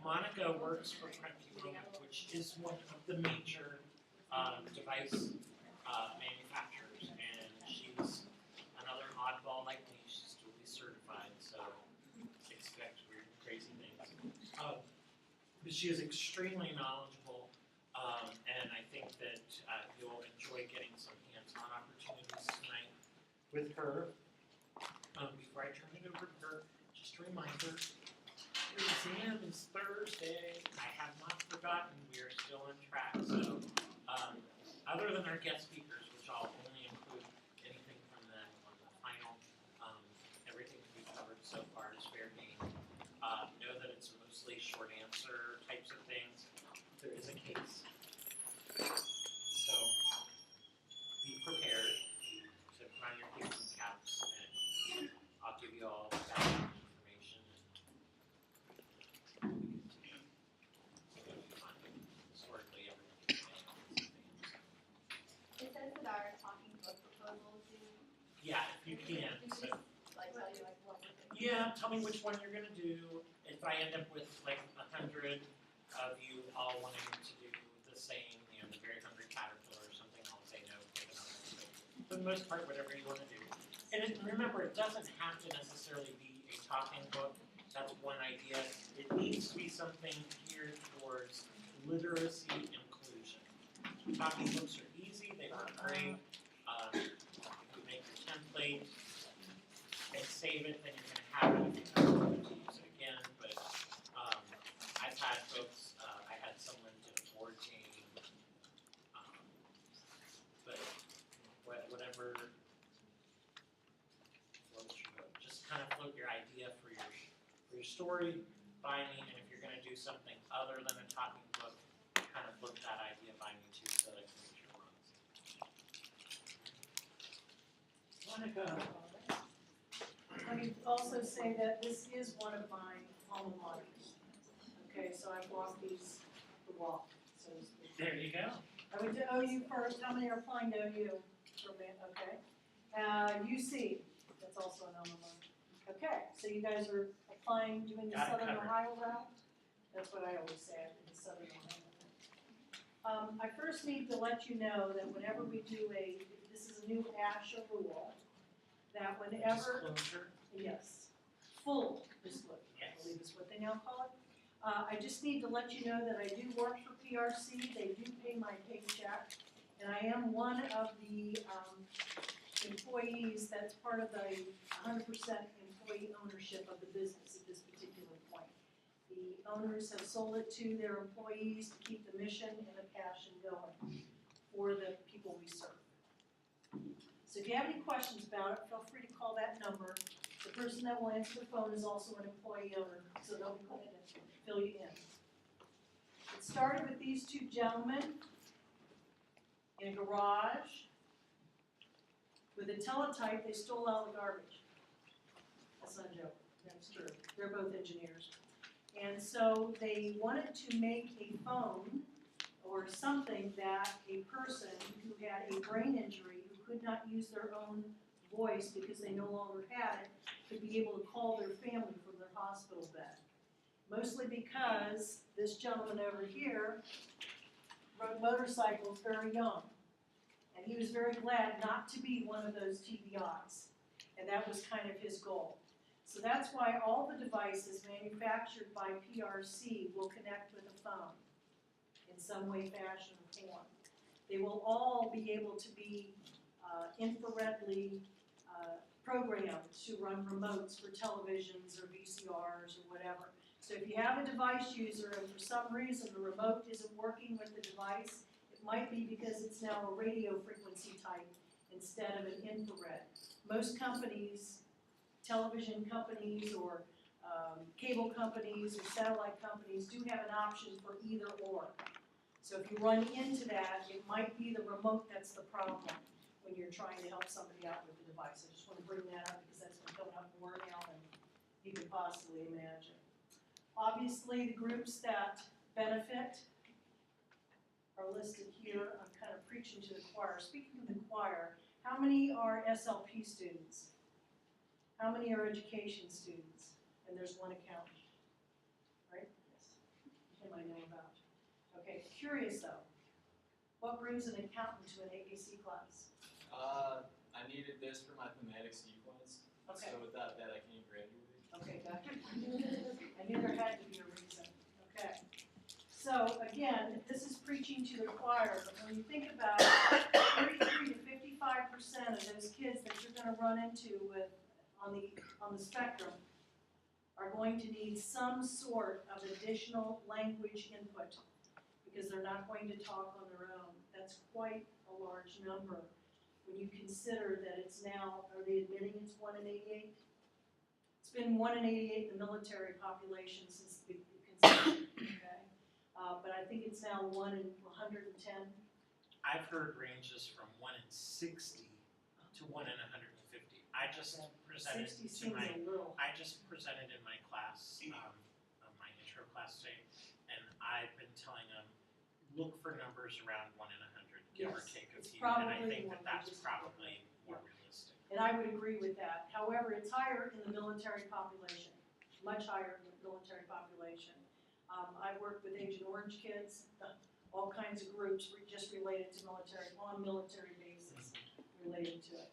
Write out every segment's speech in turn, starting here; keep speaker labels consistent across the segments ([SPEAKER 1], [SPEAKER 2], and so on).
[SPEAKER 1] Monica works for Prentkeeper, which is one of the major device manufacturers, and she's another oddball like me. She's duly certified, so expect weird and crazy things. But she is extremely knowledgeable, and I think that you'll enjoy getting some hands-on opportunities tonight with her. Before I turn it over to her, just a reminder, your exam is Thursday. I have not forgotten, we are still on track. So, other than our guest speakers, which I'll only include anything from them on the final, everything we've covered so far is fair game. Know that it's mostly short answer types of things. There is a case. So, be prepared to put on your thinking caps, and I'll give you all the background information. Historically, everyone can say all these things.
[SPEAKER 2] It says that our talking book proposals do.
[SPEAKER 1] Yeah, if you can. So,
[SPEAKER 2] Like tell you like what we're thinking.
[SPEAKER 1] yeah, tell me which one you're going to do. If I end up with like 100 of you all wanting to do the same, the very hungry caterpillar or something, I'll say no, take another one. But for the most part, whatever you want to do. And remember, it doesn't have to necessarily be a talking book. That's one idea. It needs to be something geared towards literacy inclusion. Talking books are easy, they work great. You make your template and save it, then you're going to have it if you never want to use it again. But I've had folks, I had someone did a board game, but whatever floats your boat. Just kind of float your idea for your story by me, and if you're going to do something other than a talking book, kind of float that idea by me too, so that I can make sure we're on the same. Monica.
[SPEAKER 3] Let me also say that this is one of my alma maters. Okay, so I've walked the walk, so to speak.
[SPEAKER 1] There you go.
[SPEAKER 3] I went to OU first. How many are applying to OU? Okay. UC, that's also an alma mater. Okay, so you guys are applying, doing the
[SPEAKER 1] Got it
[SPEAKER 3] Southern
[SPEAKER 1] covered.
[SPEAKER 3] Ohio route? That's what I always say, I did the Southern Ohio. I first need to let you know that whenever we do this is a new ASHA rule, that whenever,
[SPEAKER 1] Disclosure.
[SPEAKER 3] yes, full disclosure, I
[SPEAKER 1] Yes.
[SPEAKER 3] believe is what they now call it. I just need to let you know that I do work for PRC, they do pay my paycheck, and I am one of the employees that's part of the 100% employee ownership of the business at this particular point. The owners have sold it to their employees to keep the mission and the passion going for the people we serve. So if you have any questions about it, feel free to call that number. The person that will answer the phone is also an employee owner, so they'll be going to fill you in. It started with these two gentlemen in a garage with a teletype. They stole out the garbage. That's not a joke. That's true. They're both engineers. And so they wanted to make a phone or something that a person who had a brain injury, who could not use their own voice because they no longer had it, could be able to call their family from their hospital bed. Mostly because this gentleman over here rode motorcycles very young. And he was very glad not to be one of those TBIs. And that was kind of his goal. So that's why all the devices manufactured by PRC will connect with a phone in some way, fashion, or form. They will all be able to be infraredly programmed to run remotes for televisions or VCRs or whatever. So if you have a device user and for some reason the remote isn't working with the device, it might be because it's now a radio frequency type instead of an infrared. Most companies, television companies or cable companies or satellite companies do have an option for either or. So if you run into that, it might be the remote that's the problem when you're trying to help somebody out with the device. I just want to bring that up because that's been coming up more now than you can possibly imagine. Obviously, the groups that benefit are listed here. I'm kind of preaching to the choir. Speaking of the choir, how many are SLP students? How many are education students? And there's one accountant. right? Yes. Him I know about. Okay, curious though, what brings an accountant to an AAC class?
[SPEAKER 4] I needed this for my thematic sequence,
[SPEAKER 3] Okay.
[SPEAKER 4] so without that I can't graduate.
[SPEAKER 3] Okay, got it. I knew there had to be a reason. Okay. So again, this is preaching to the choir, but when you think about 33 to 55% of those kids that you're going to run into with on the spectrum are going to need some sort of additional language input because they're not going to talk on their own. That's quite a large number when you consider that it's now, are they admitting it's 1 in 88? It's been 1 in 88 in the military population since the conception, okay? But I think it's now 1 in 110.
[SPEAKER 1] I've heard ranges from 1 in 60 to 1 in 150. I just presented
[SPEAKER 3] 60
[SPEAKER 1] to
[SPEAKER 3] seems
[SPEAKER 1] my,
[SPEAKER 3] a little.
[SPEAKER 1] I just presented in my class, my intro class today, and I've been telling them, look for numbers around 1 in 100, give or
[SPEAKER 3] Yes,
[SPEAKER 1] take a
[SPEAKER 3] it's
[SPEAKER 1] few, and I
[SPEAKER 3] probably
[SPEAKER 1] think
[SPEAKER 3] more
[SPEAKER 1] that that's
[SPEAKER 3] realistic.
[SPEAKER 1] probably more realistic.
[SPEAKER 3] And I would agree with that. However, it's higher in the military population, much higher in the military population. I've worked with Agent Orange kids, all kinds of groups just related to military, on military basis related to it.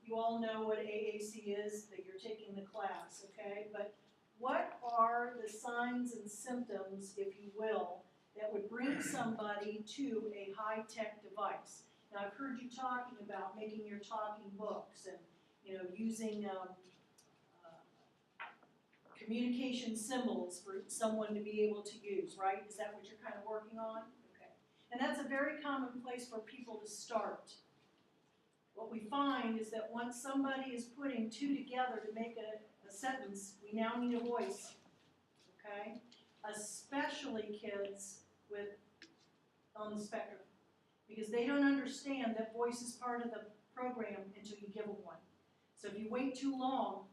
[SPEAKER 3] You all know what AAC is, that you're taking the class, okay? But what are the signs and symptoms, if you will, that would bring somebody to a high-tech device? Now, I've heard you talking about making your talking books and, using communication symbols for someone to be able to use, right? Is that what you're kind of working on? Okay. And that's a very common place for people to start. What we find is that once somebody is putting two together to make a sentence, we now need a voice, okay? Especially kids on the spectrum, because they don't understand that voice is part of the program until you give them one. So if you wait too long,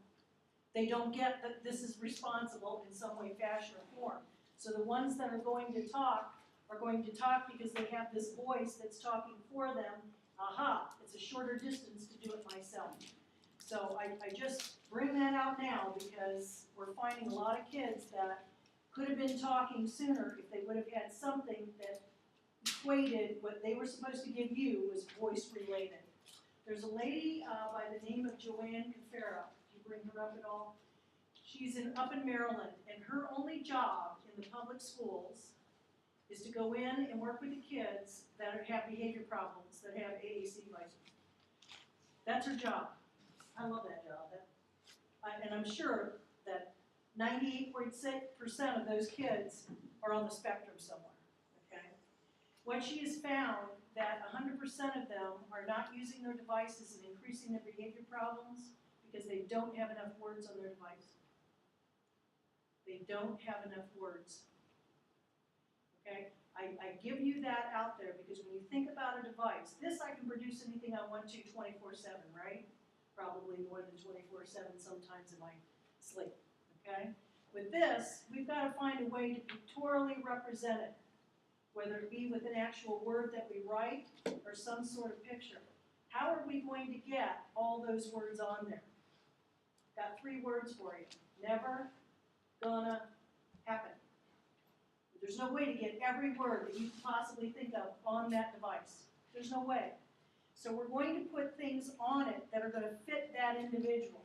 [SPEAKER 3] they don't get that this is responsible in some way, fashion, or form. So the ones that are going to talk are going to talk because they have this voice that's talking for them. Aha, it's a shorter distance to do it myself. So I just bring that out now because we're finding a lot of kids that could have been talking sooner if they would have had something that equated what they were supposed to give you was voice related. There's a lady by the name of Joanne Cafaro. Did you bring her up at all? She's up in Maryland, and her only job in the public schools is to go in and work with the kids that have behavior problems, that have AAC devices. That's her job. I love that job. And I'm sure that 98.6% of those kids are on the spectrum somewhere, okay? What she has found that 100% of them are not using their devices and increasing their behavior problems because they don't have enough words on their device. They don't have enough words. Okay? I give you that out there because when you think about a device, this I can produce anything I want to 24/7, right? Probably more than 24/7 sometimes in my sleep. Okay? With this, we've got to find a way to pictorially represent it, whether it be with an actual word that we write or some sort of picture. How are we going to get all those words on there? Got 3 words for you. Never gonna happen. There's no way to get every word that you can possibly think of on that device. There's no way. So we're going to put things on it that are going to fit that individual.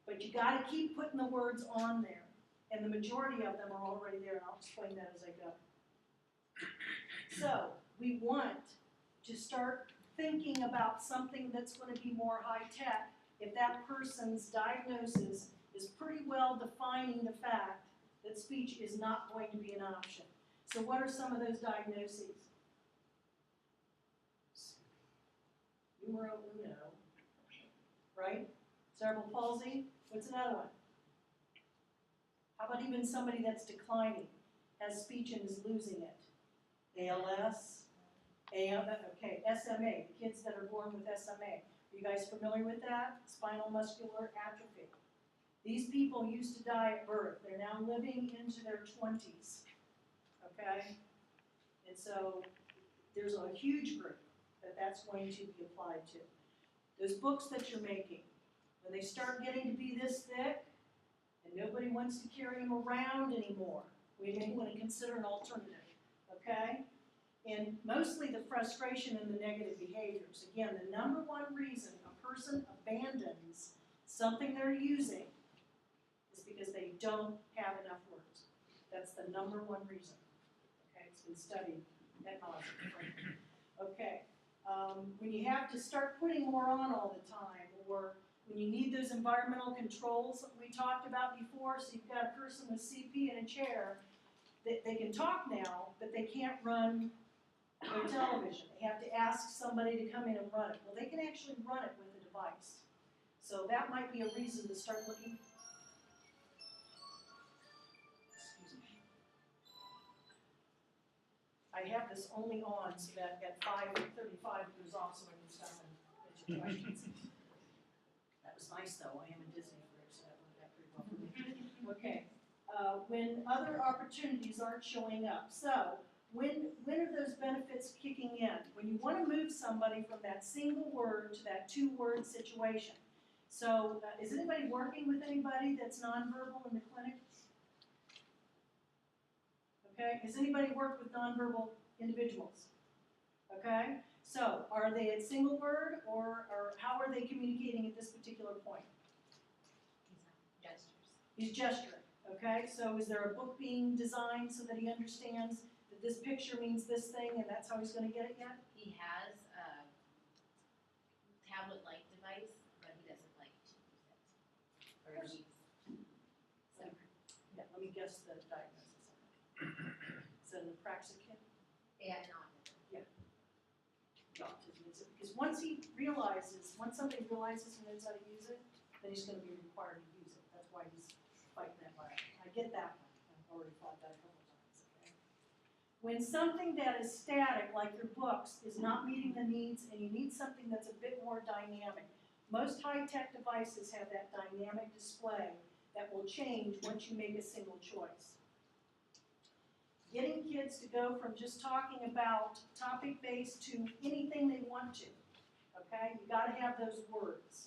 [SPEAKER 3] But you got to keep putting the words on there. And the majority of them are already there, and I'll explain that as I go. So we want to start thinking about something that's going to be more high-tech if that person's diagnosis is pretty well defining the fact that speech is not going to be an option. So what are some of those diagnoses? Numero uno, right? Cerebral palsy. What's another one? How about even somebody that's declining, has speech and is losing it? ALS, okay, SMA, the kids that are born with SMA. Are you guys familiar with that? Spinal muscular atrophy. These people used to die at birth. They're now living into their 20s, okay? And so there's a huge group that that's going to be applied to. Those books that you're making, when they start getting to be this thick, and nobody wants to carry them around anymore. We may want to consider an alternative, okay? And mostly the frustration and the negative behaviors. Again, the number one reason a person abandons something they're using is because they don't have enough words. That's the number one reason. Okay, it's been studied at nauseam. Okay, when you have to start putting more on all the time, or when you need those environmental controls that we talked about before, so you've got a person with CP in a chair, they can talk now, but they can't run their television. They have to ask somebody to come in and run it. Well, they can actually run it with a device. So that might be a reason to start looking. Excuse me. I have this only on so that at 5:35 it goes off so I can stop and answer questions. That was nice though. I am a Disney freak, so that worked out pretty well for me. Okay. When other opportunities aren't showing up. So when are those benefits kicking in? When you want to move somebody from that single word to that two-word situation. So is anybody working with anybody that's nonverbal in the clinic? Okay, has anybody worked with nonverbal individuals? Okay, so are they at single word or how are they communicating at this particular point?
[SPEAKER 5] Gestures.
[SPEAKER 3] He's gesturing, okay? So is there a book being designed so that he understands that this picture means this thing and that's how he's gonna get it yet?
[SPEAKER 5] He has a tablet-like device, but he doesn't like to use it. Or he's
[SPEAKER 3] Yeah, let me guess the diagnosis. Is it an apraxic?
[SPEAKER 5] yeah, not.
[SPEAKER 3] Autism, is it? Because once somebody realizes he knows how to use it, then he's gonna be required to use it. That's why he's fighting that battle. I get that one. I've already fought that a couple times, okay? When something that is static, like your books, is not meeting the needs and you need something that's a bit more dynamic, most high-tech devices have that dynamic display that will change once you make a single choice. Getting kids to go from just talking about topic-based to anything they want to, okay? You gotta have those words.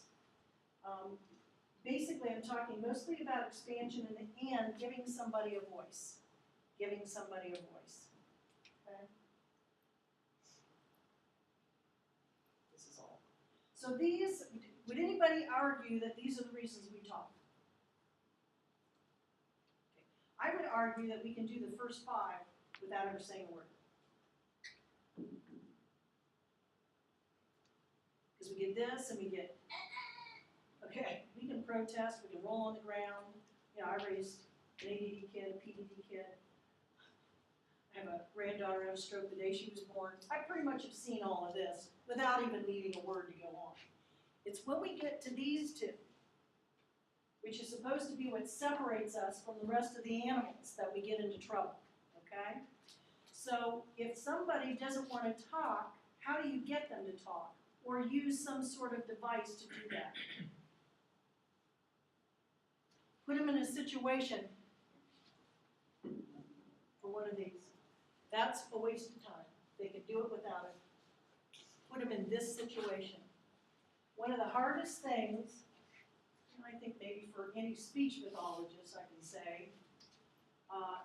[SPEAKER 3] Basically, I'm talking mostly about expansion and giving somebody a voice. Giving somebody a voice, okay? This is all. So these, would anybody argue that these are the reasons we talk? I would argue that we can do the first 5 without ever saying a word. Because we get this and we get, okay, we can protest, we can roll on the ground. You know, I raised an ADD kid, a PDD kid. I have a granddaughter who had a stroke the day she was born. I pretty much have seen all of this without even needing a word to go on. It's when we get to these two, which is supposed to be what separates us from the rest of the animals, that we get into trouble, okay? So if somebody doesn't want to talk, how do you get them to talk? Or use some sort of device to do that? Put them in a situation, for one of these. That's a waste of time. They could do it without it. Put them in this situation. One of the hardest things, I think maybe for any speech pathologist I can say,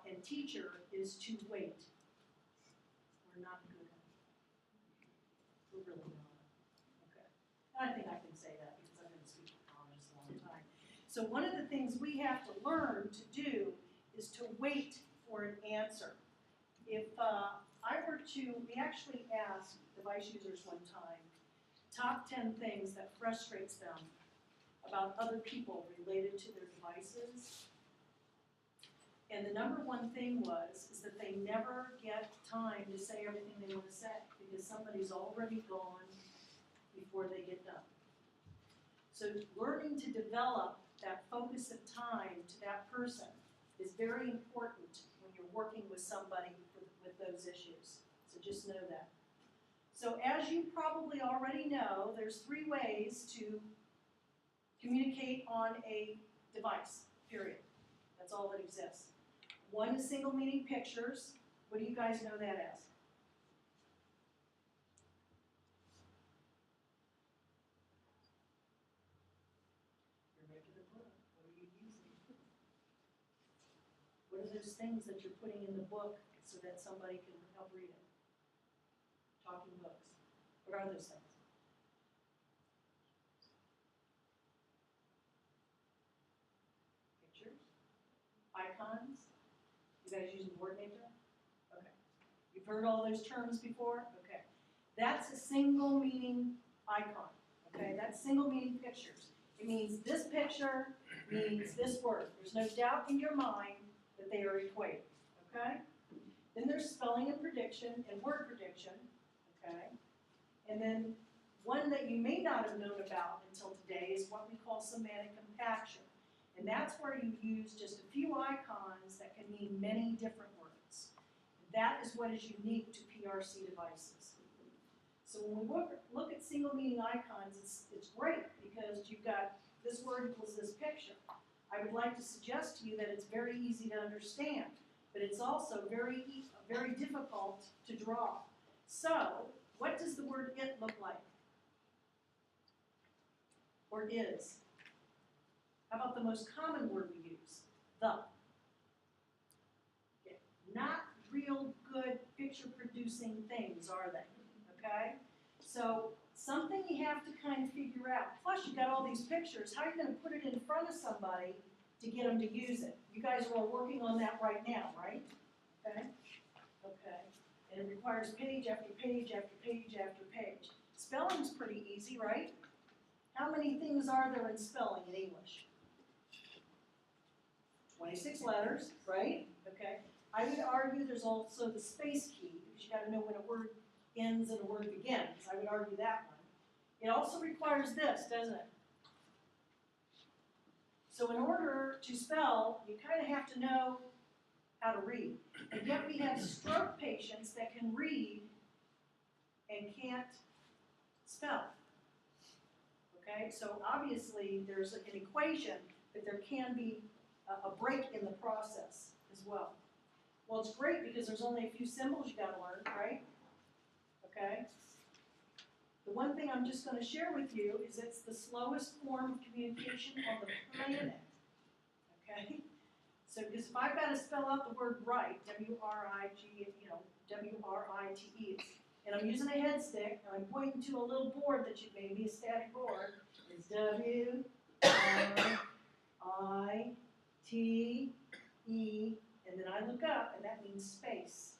[SPEAKER 3] and teacher, is to wait. We're not good at it. We're really not. Okay. And I think I can say that because I've been a speech pathologist a long time. So one of the things we have to learn to do is to wait for an answer. If I were to, we actually asked device users one time, top 10 things that frustrates them about other people related to their devices. And the number one thing is that they never get time to say everything they want to say because somebody's already gone before they get done. So learning to develop that focus of time to that person is very important when you're working with somebody with those issues. So just know that. So as you probably already know, there's 3 ways to communicate on a device, period. That's all that exists. One is single meaning pictures. What do you guys know that as? You're making the book. What are you using? What are those things that you're putting in the book so that somebody can help read it? Talking books. What are those things? Pictures? Icons? You guys using WordMaker? Okay. You've heard all those terms before? Okay. That's a single meaning icon. Okay, that's single meaning pictures. It means this picture means this word. There's no doubt in your mind that they are equated. Okay? Then there's spelling and prediction and word prediction. Okay? And then one that you may not have known about until today is what we call semantic compaction. And that's where you use just a few icons that can mean many different words. That is what is unique to PRC devices. So when we look at single meaning icons, it's great because you've got this word equals this picture. I would like to suggest to you that it's very easy to understand, but it's also very difficult to draw. So what does the word it look like? Or is? How about the most common word we use? The. Okay. Not real good picture producing things, are they? Okay? So something you have to kind of figure out. Plus, you've got all these pictures. How are you going to put it in front of somebody to get them to use it? You guys are all working on that right now, right? Okay? Okay. And it requires page after page after page after page. Spelling's pretty easy, right? How many things are there in spelling in English? 26 letters, right? Okay. I would argue there's also the space key, because you got to know when a word ends and a word begins. I would argue that one. It also requires this, doesn't it? So in order to spell, you kind of have to know how to read. And yet we have stroke patients that can read and can't spell. Okay, so obviously there's an equation, but there can be a break in the process as well. Well, it's great because there's only a few symbols you got to learn, right? Okay. The one thing I'm just going to share with you is it's the slowest form of communication on the planet. Okay. So because if I've got to spell out the word right, W-R-I-G, W-R-I-T-E, and I'm using a head stick, and I'm pointing to a little board that you made me, a static board, it's W-R-I-T-E, and then I look up, and that means space.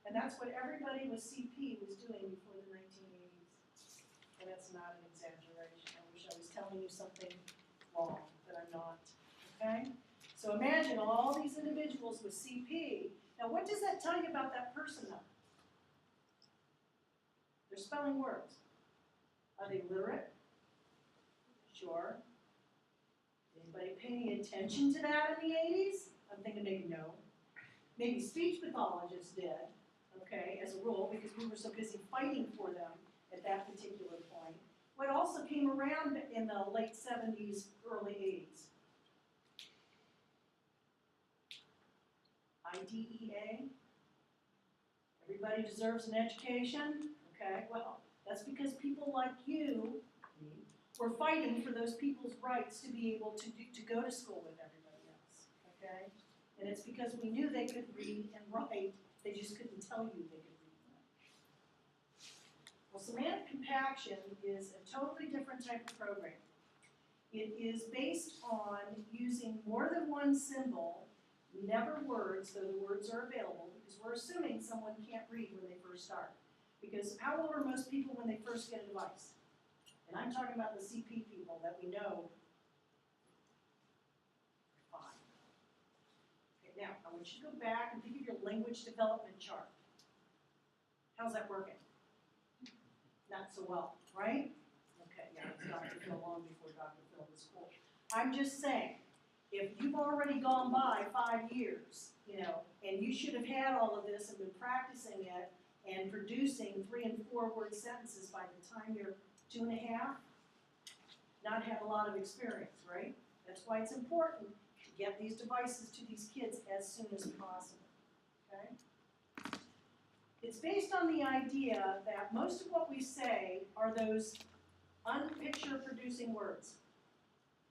[SPEAKER 3] And that's what everybody with CP was doing before the 1980s. And that's not an exaggeration. I wish I was telling you something wrong, but I'm not. Okay? So imagine all these individuals with CP. Now, what does that tell you about that person, though? They're spelling words. Are they literate? Sure. Anybody pay any attention to that in the 80s? I'm thinking maybe no. Maybe speech pathologists did, okay, as a rule, because we were so busy fighting for them at that particular point. What also came around in the late 70s, early 80s? IDEA. Everybody deserves an education. Okay, well, that's because people like you were fighting for those people's rights to be able to go to school with everybody else. Okay, and it's because we knew they could read and write. They just couldn't tell you they could read and write. Well, semantic compaction is a totally different type of program. It is based on using more than one symbol, never words, though the words are available, because we're assuming someone can't read when they first start. Because how old are most people when they first get a device? And I'm talking about the CP people that we know. Fine. Okay, now, I want you to go back and think of your language development chart. How's that working? Not so well, right? Okay, yeah, it's Dr. Phil long before Dr. Phil was cool. I'm just saying, if you've already gone by 5 years, and you should have had all of this and been practicing it and producing 3- and 4-word sentences by the time you're 2.5, not have a lot of experience, right? That's why it's important to get these devices to these kids as soon as possible, okay? It's based on the idea that most of what we say are those unpicture-producing words,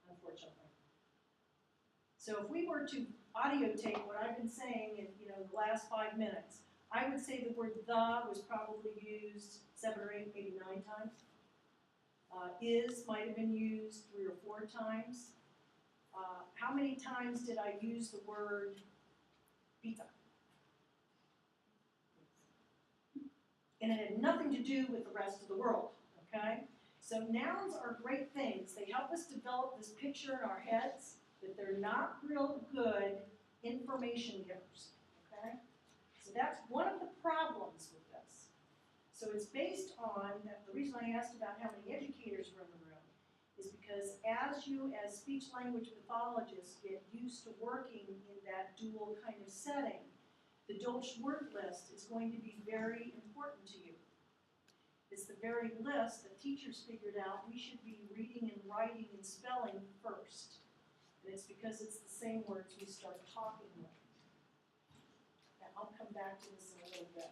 [SPEAKER 3] unfortunately. So if we were to audio tape what I've been saying in, the last 5 minutes, I would say the word the was probably used 7 or 8, maybe 9 times. Is might have been used 3 or 4 times. How many times did I use the word pizza? And it had nothing to do with the rest of the world, okay? So nouns are great things. They help us develop this picture in our heads that they're not real good information givers, okay? So that's one of the problems with this. So it's based on, the reason I asked about how many educators were in the room is because as you, as speech-language pathologists, get used to working in that dual kind of setting, the Dolch word list is going to be very important to you. It's the very list that teachers figured out we should be reading and writing and spelling first. And it's because it's the same words we start talking with. And I'll come back to this in a little bit.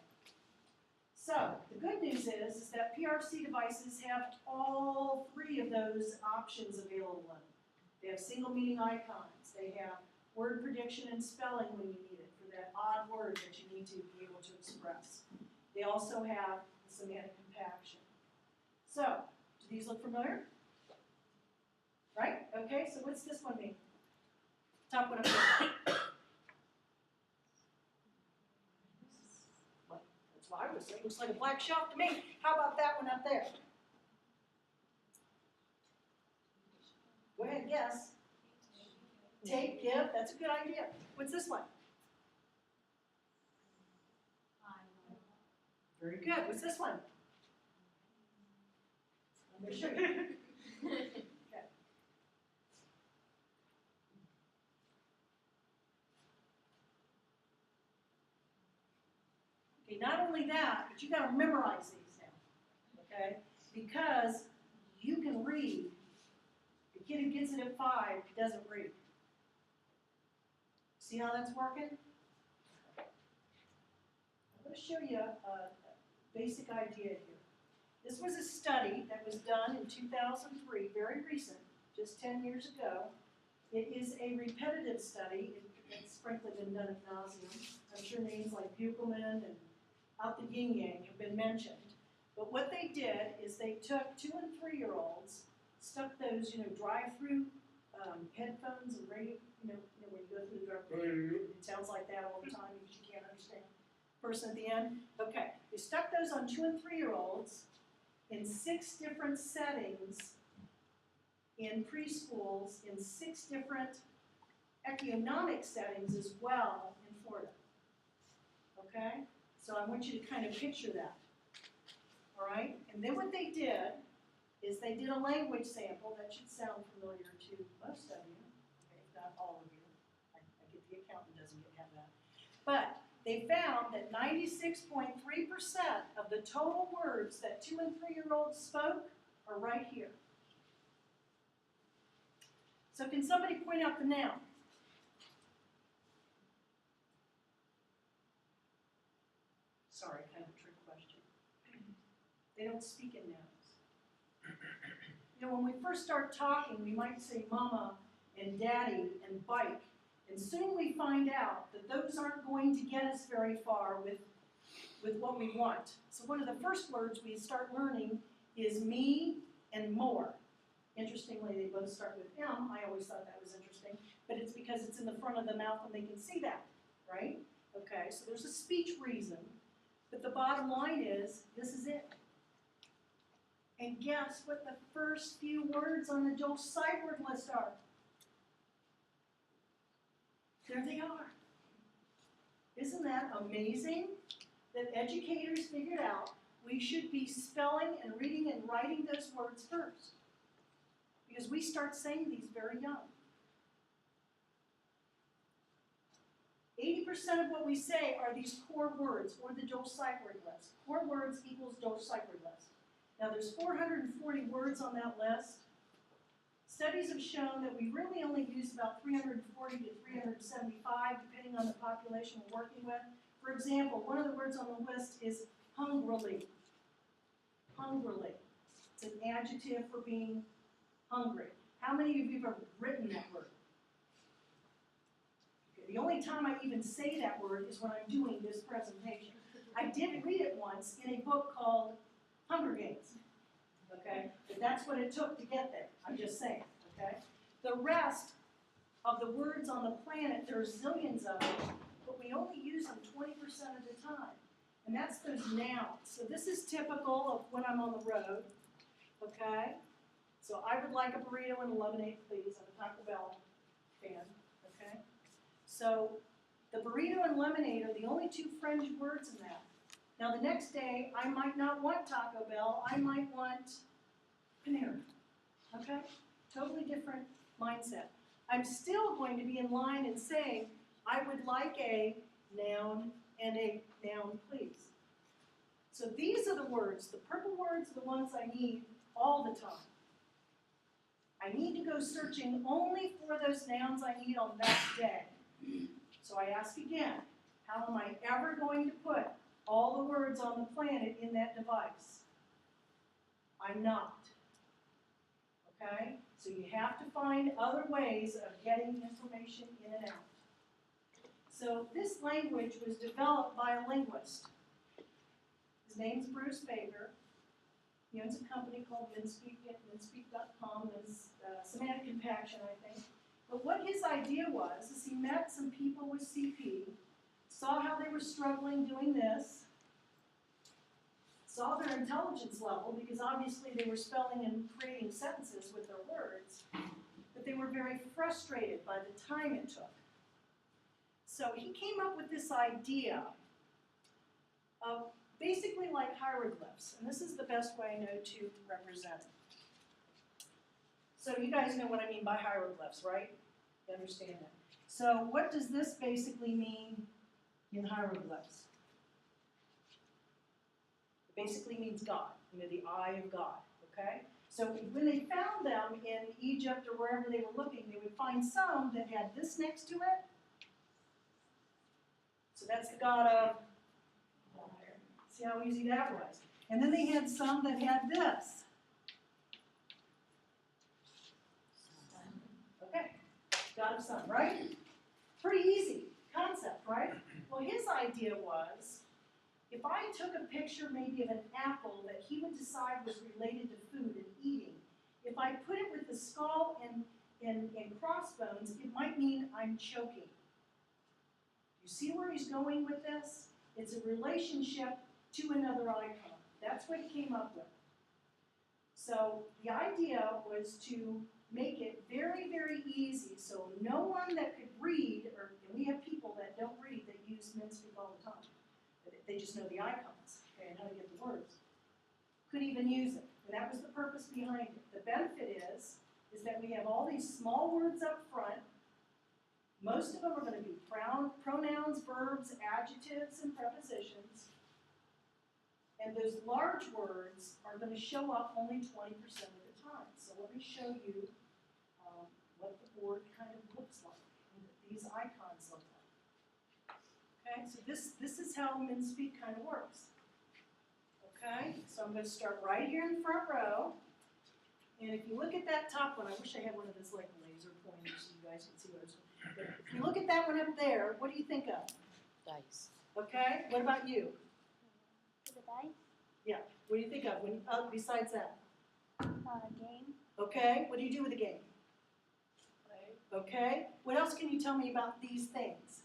[SPEAKER 3] So, the good news is that PRC devices have all 3 of those options available in them. They have single meaning icons. They have word prediction and spelling when you need it for that odd word that you need to be able to express. They also have semantic compaction. So, do these look familiar? Right? Okay, so what's this one mean? Top one up there. That's what I was saying. Looks like a black shelf to me. How about that one up there? Go ahead, guess. Take, give, that's a good idea. What's this one? Very good. What's this one? Let me show you. Okay. Okay, not only that, but you gotta memorize these now, okay? Because you can read. The kid who gets it at 5 doesn't read. See how that's working? I'm going to show you a basic idea here. This was a study that was done in 2003, very recent, just 10 years ago. It is a repetitive study. It's frankly been done ad nauseum. I'm sure names like Buchelman and Out the Yin Yang have been mentioned. But what they did is they took 2- and 3-year-olds, stuck those, drive-through headphones and radio, when you go through the drive-through, it sounds like that all the time because you can't understand the person at the end. Okay, they stuck those on 2- and 3-year-olds in 6 different settings in preschools, in 6 different economic settings as well in Florida. Okay? So I want you to kind of picture that. All right? And then what they did is they did a language sample that should sound familiar to most of you, okay, if not all of you. I get the accountant doesn't have that. But they found that 96.3% of the total words that 2- and 3-year-olds spoke are right here. So can somebody point out the noun? Sorry, kind of a trick question. They don't speak in nouns. When we first start talking, we might say mama and daddy and bike, and soon we find out that those aren't going to get us very far with what we want. So one of the first words we start learning is me and more. Interestingly, they both start with M. I always thought that was interesting, but it's because it's in the front of the mouth and they can see that, right? Okay, so there's a speech reason, but the bottom line is, this is it. And guess what the first few words on the Dolch sight word list are? There they are. Isn't that amazing that educators figured out we should be spelling and reading and writing those words first? Because we start saying these very young. 80% of what we say are these core words, or the Dolch sight word list. Core words equals Dolch sight word list. Now there's 440 words on that list. Studies have shown that we really only use about 340 to 375, depending on the population we're working with. For example, one of the words on the list is hungrily. Hungrily. It's an adjective for being hungry. How many of you have ever written that word? Okay, The only time I even say that word is when I'm doing this presentation. I did read it once in a book called Hunger Games, okay? But that's what it took to get there, I'm just saying, okay? The rest of the words on the planet, there's zillions of them, but we only use them 20% of the time. And that's those nouns. So this is typical of when I'm on the road, okay? So I would like a burrito and a lemonade, please. I'm a Taco Bell fan, okay? So the burrito and lemonade are the only two French words in that. Now the next day, I might not want Taco Bell, I might want Panera, okay? Totally different mindset. I'm still going to be in line and saying, I would like a noun and a noun, please. So these are the words, the purple words are the ones I need all the time. I need to go searching only for those nouns I need on that day. So I ask again, how am I ever going to put all the words on the planet in that device? I'm not. Okay? So you have to find other ways of getting information in and out. So this language was developed by a linguist. His name's Bruce Baker. He owns a company called Minspeak at minspeak.com. It's semantic compaction, I think. But what his idea was is he met some people with CP, saw how they were struggling doing this, saw their intelligence level, because obviously they were spelling and creating sentences with their words, but they were very frustrated by the time it took. So he came up with this idea of basically like hieroglyphs, and this is the best way I know to represent it. So you guys know what I mean by hieroglyphs, right? You understand that. So what does this basically mean in hieroglyphs? It basically means God, the eye of God, okay? So when they found them in Egypt or wherever they were looking, they would find some that had this next to it. So that's the god of water. See how easy that was? And then they had some that had this. Okay, god of sun, right? Pretty easy concept, right? Well, his idea was, if I took a picture maybe of an apple that he would decide was related to food and eating, if I put it with the skull and crossbones, it might mean I'm choking. You see where he's going with this? It's a relationship to another icon. That's what he came up with. So the idea was to make it very, very easy so no one that could read, and we have people that don't read that use Minspeak all the time. They just know the icons, okay, and how to get the words. Could even use it. And that was the purpose behind it. The benefit is that we have all these small words up front. Most of them are going to be pronouns, verbs, adjectives, and prepositions. And those large words are going to show up only 20% of the time. So let me show you what the board kind of looks like, and what these icons look like. Okay, so this is how Minspeak kind of works. Okay, so I'm going to start right here in the front row. And if you look at that top one, I wish I had one of those like laser pointers so you guys can see what it's. But if you look at that one up there, what do you think of?
[SPEAKER 5] Dice.
[SPEAKER 3] Okay, what about you?
[SPEAKER 2] The dice,
[SPEAKER 3] Yeah, what do you think of when besides that?
[SPEAKER 2] game,
[SPEAKER 3] Okay, what do you do with the game? Okay, what else can you tell me about these things?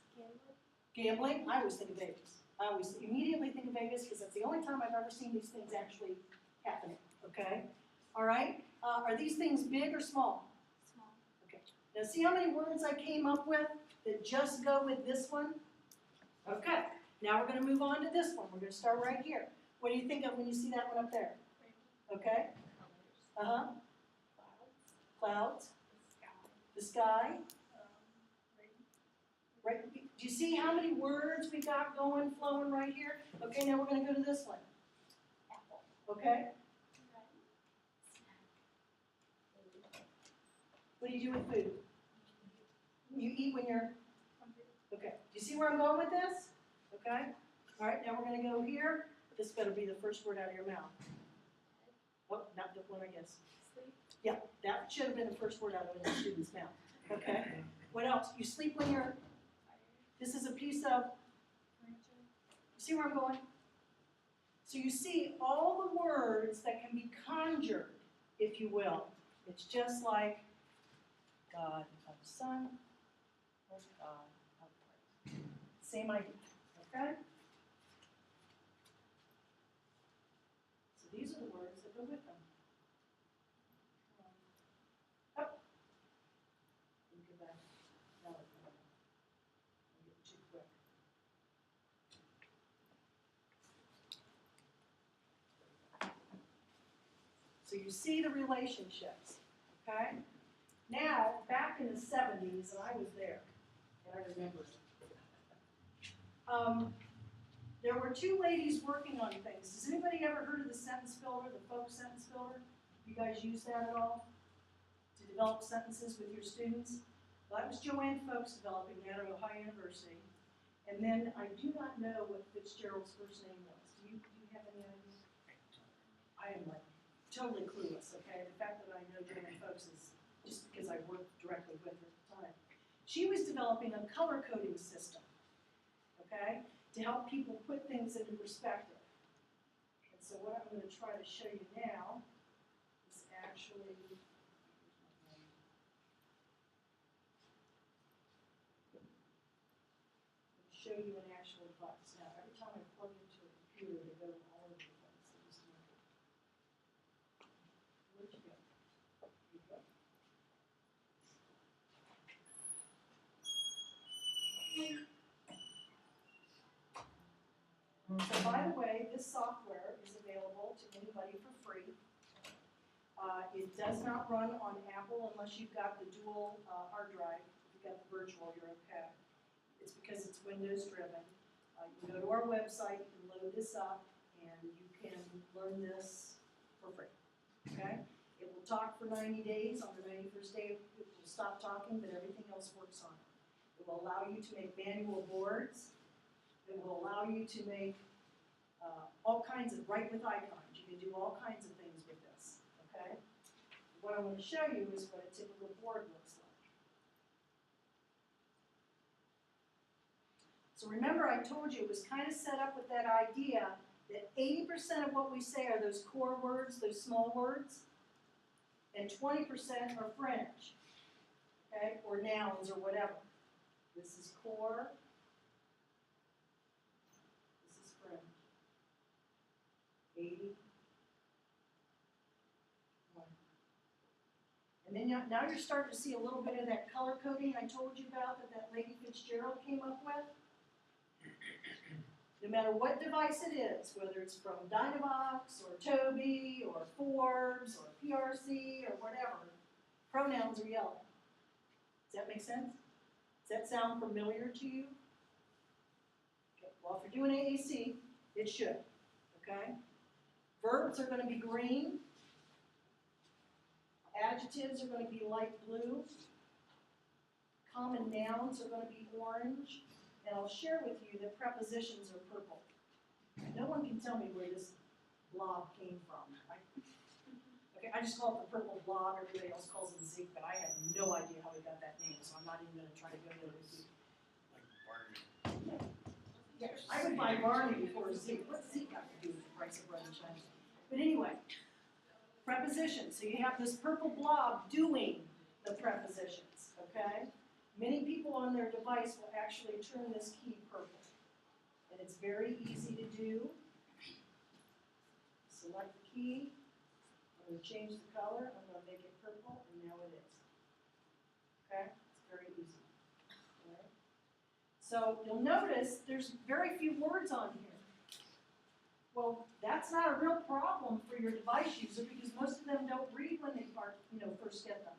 [SPEAKER 3] Gambling, I always think of Vegas. I always immediately think of Vegas because that's the only time I've ever seen these things actually happening, okay? All right, are these things big or small?
[SPEAKER 2] small,
[SPEAKER 3] Okay, now see how many words I came up with that just go with this one? Okay, now we're gonna move on to this one. We're gonna start right here. What do you think of when you see that one up there? Okay, uh-huh, clouds, the sky. Right, do you see how many words we got going, flowing right here? Okay, now we're going to go to this one.
[SPEAKER 2] apple,
[SPEAKER 3] Okay? What do you do with food? You eat when you're, okay. Do you see where I'm going with this? Okay? All right, now we're going to go here. This better be the first word out of your mouth. Oh, not the one, I guess.
[SPEAKER 2] sleep,
[SPEAKER 3] Yeah, that should have been the first word out of the student's mouth. Okay? What else? You sleep when you're piece of, you see where I'm going? So you see all the words that can be conjured, if you will. It's just like God of Son, or God of Christ. Same idea, okay? So these are the words that go with them. Up. Let me go back. No, I'm getting too quick. So you see the relationships, okay? Now, back in the 70s, and I was there, and I remember it. There were two ladies working on things. Has anybody ever heard of the sentence builder, the folk sentence builder? You guys use that at all to develop sentences with your students? Well, that was Joanne Folks developing that at Ohio University. And then I do not know what Fitzgerald's first name was. Do you have any idea? I am like totally clueless, okay? The fact that I know Joanne Folks is just because I worked directly with her at the time. She was developing a color coding system, okay, to help people put things into perspective. And so what I'm going to try to show you now is actually, show you an actual device. Now, every time I plug into a computer, they go all over the place. They just make it. Where'd you go? Here you go. So by the way, this software is available to anybody for free. It does not run on Apple unless you've got the dual hard drive. If you've got the virtual, you're okay. It's because it's Windows driven. You can go to our website, you can load this up, and you can learn this for free, okay? It will talk for 90 days. On the 91st day, it will stop talking, but everything else works on it. It will allow you to make manual boards. It will allow you to make all kinds of, write with icons. You can do all kinds of things with this, okay? What I'm going to show you is what a typical board looks like. So remember I told you it was kind of set up with that idea that 80% of what we say are those core words, those small words, and 20% are fringe, okay, or nouns or whatever. This is core. This is fringe. 80. And then now you're starting to see a little bit of that color coding I told you about that Lady Fitzgerald came up with. No matter what device it is, whether it's from Dynavox or Toby or Forbes or PRC or whatever, pronouns are yellow. Does that make sense? Does that sound familiar to you? Okay. Well, if you're doing AAC, it should. Okay? Verbs are going to be green. Adjectives are going to be light blue. Common nouns are going to be orange. And I'll share with you that prepositions are purple. No one can tell me where this blob came from. I just call it the purple blob. Everybody else calls it Zeke, but I have no idea how we got that name, so I'm not even going to try to go there with you. Yeah, I would buy Barney before Zeke. What's Zeke got to do with the price of bread and China? But anyway, prepositions. So you have this purple blob doing the prepositions, okay? Many people on their device will actually turn this key purple. And it's very easy to do. Select the key. I'm going to change the color. I'm going to make it purple, and now it is. Okay? It's very easy. All right? So you'll notice there's very few words on here. Well, that's not a real problem for your device user because most of them don't read when they first get them.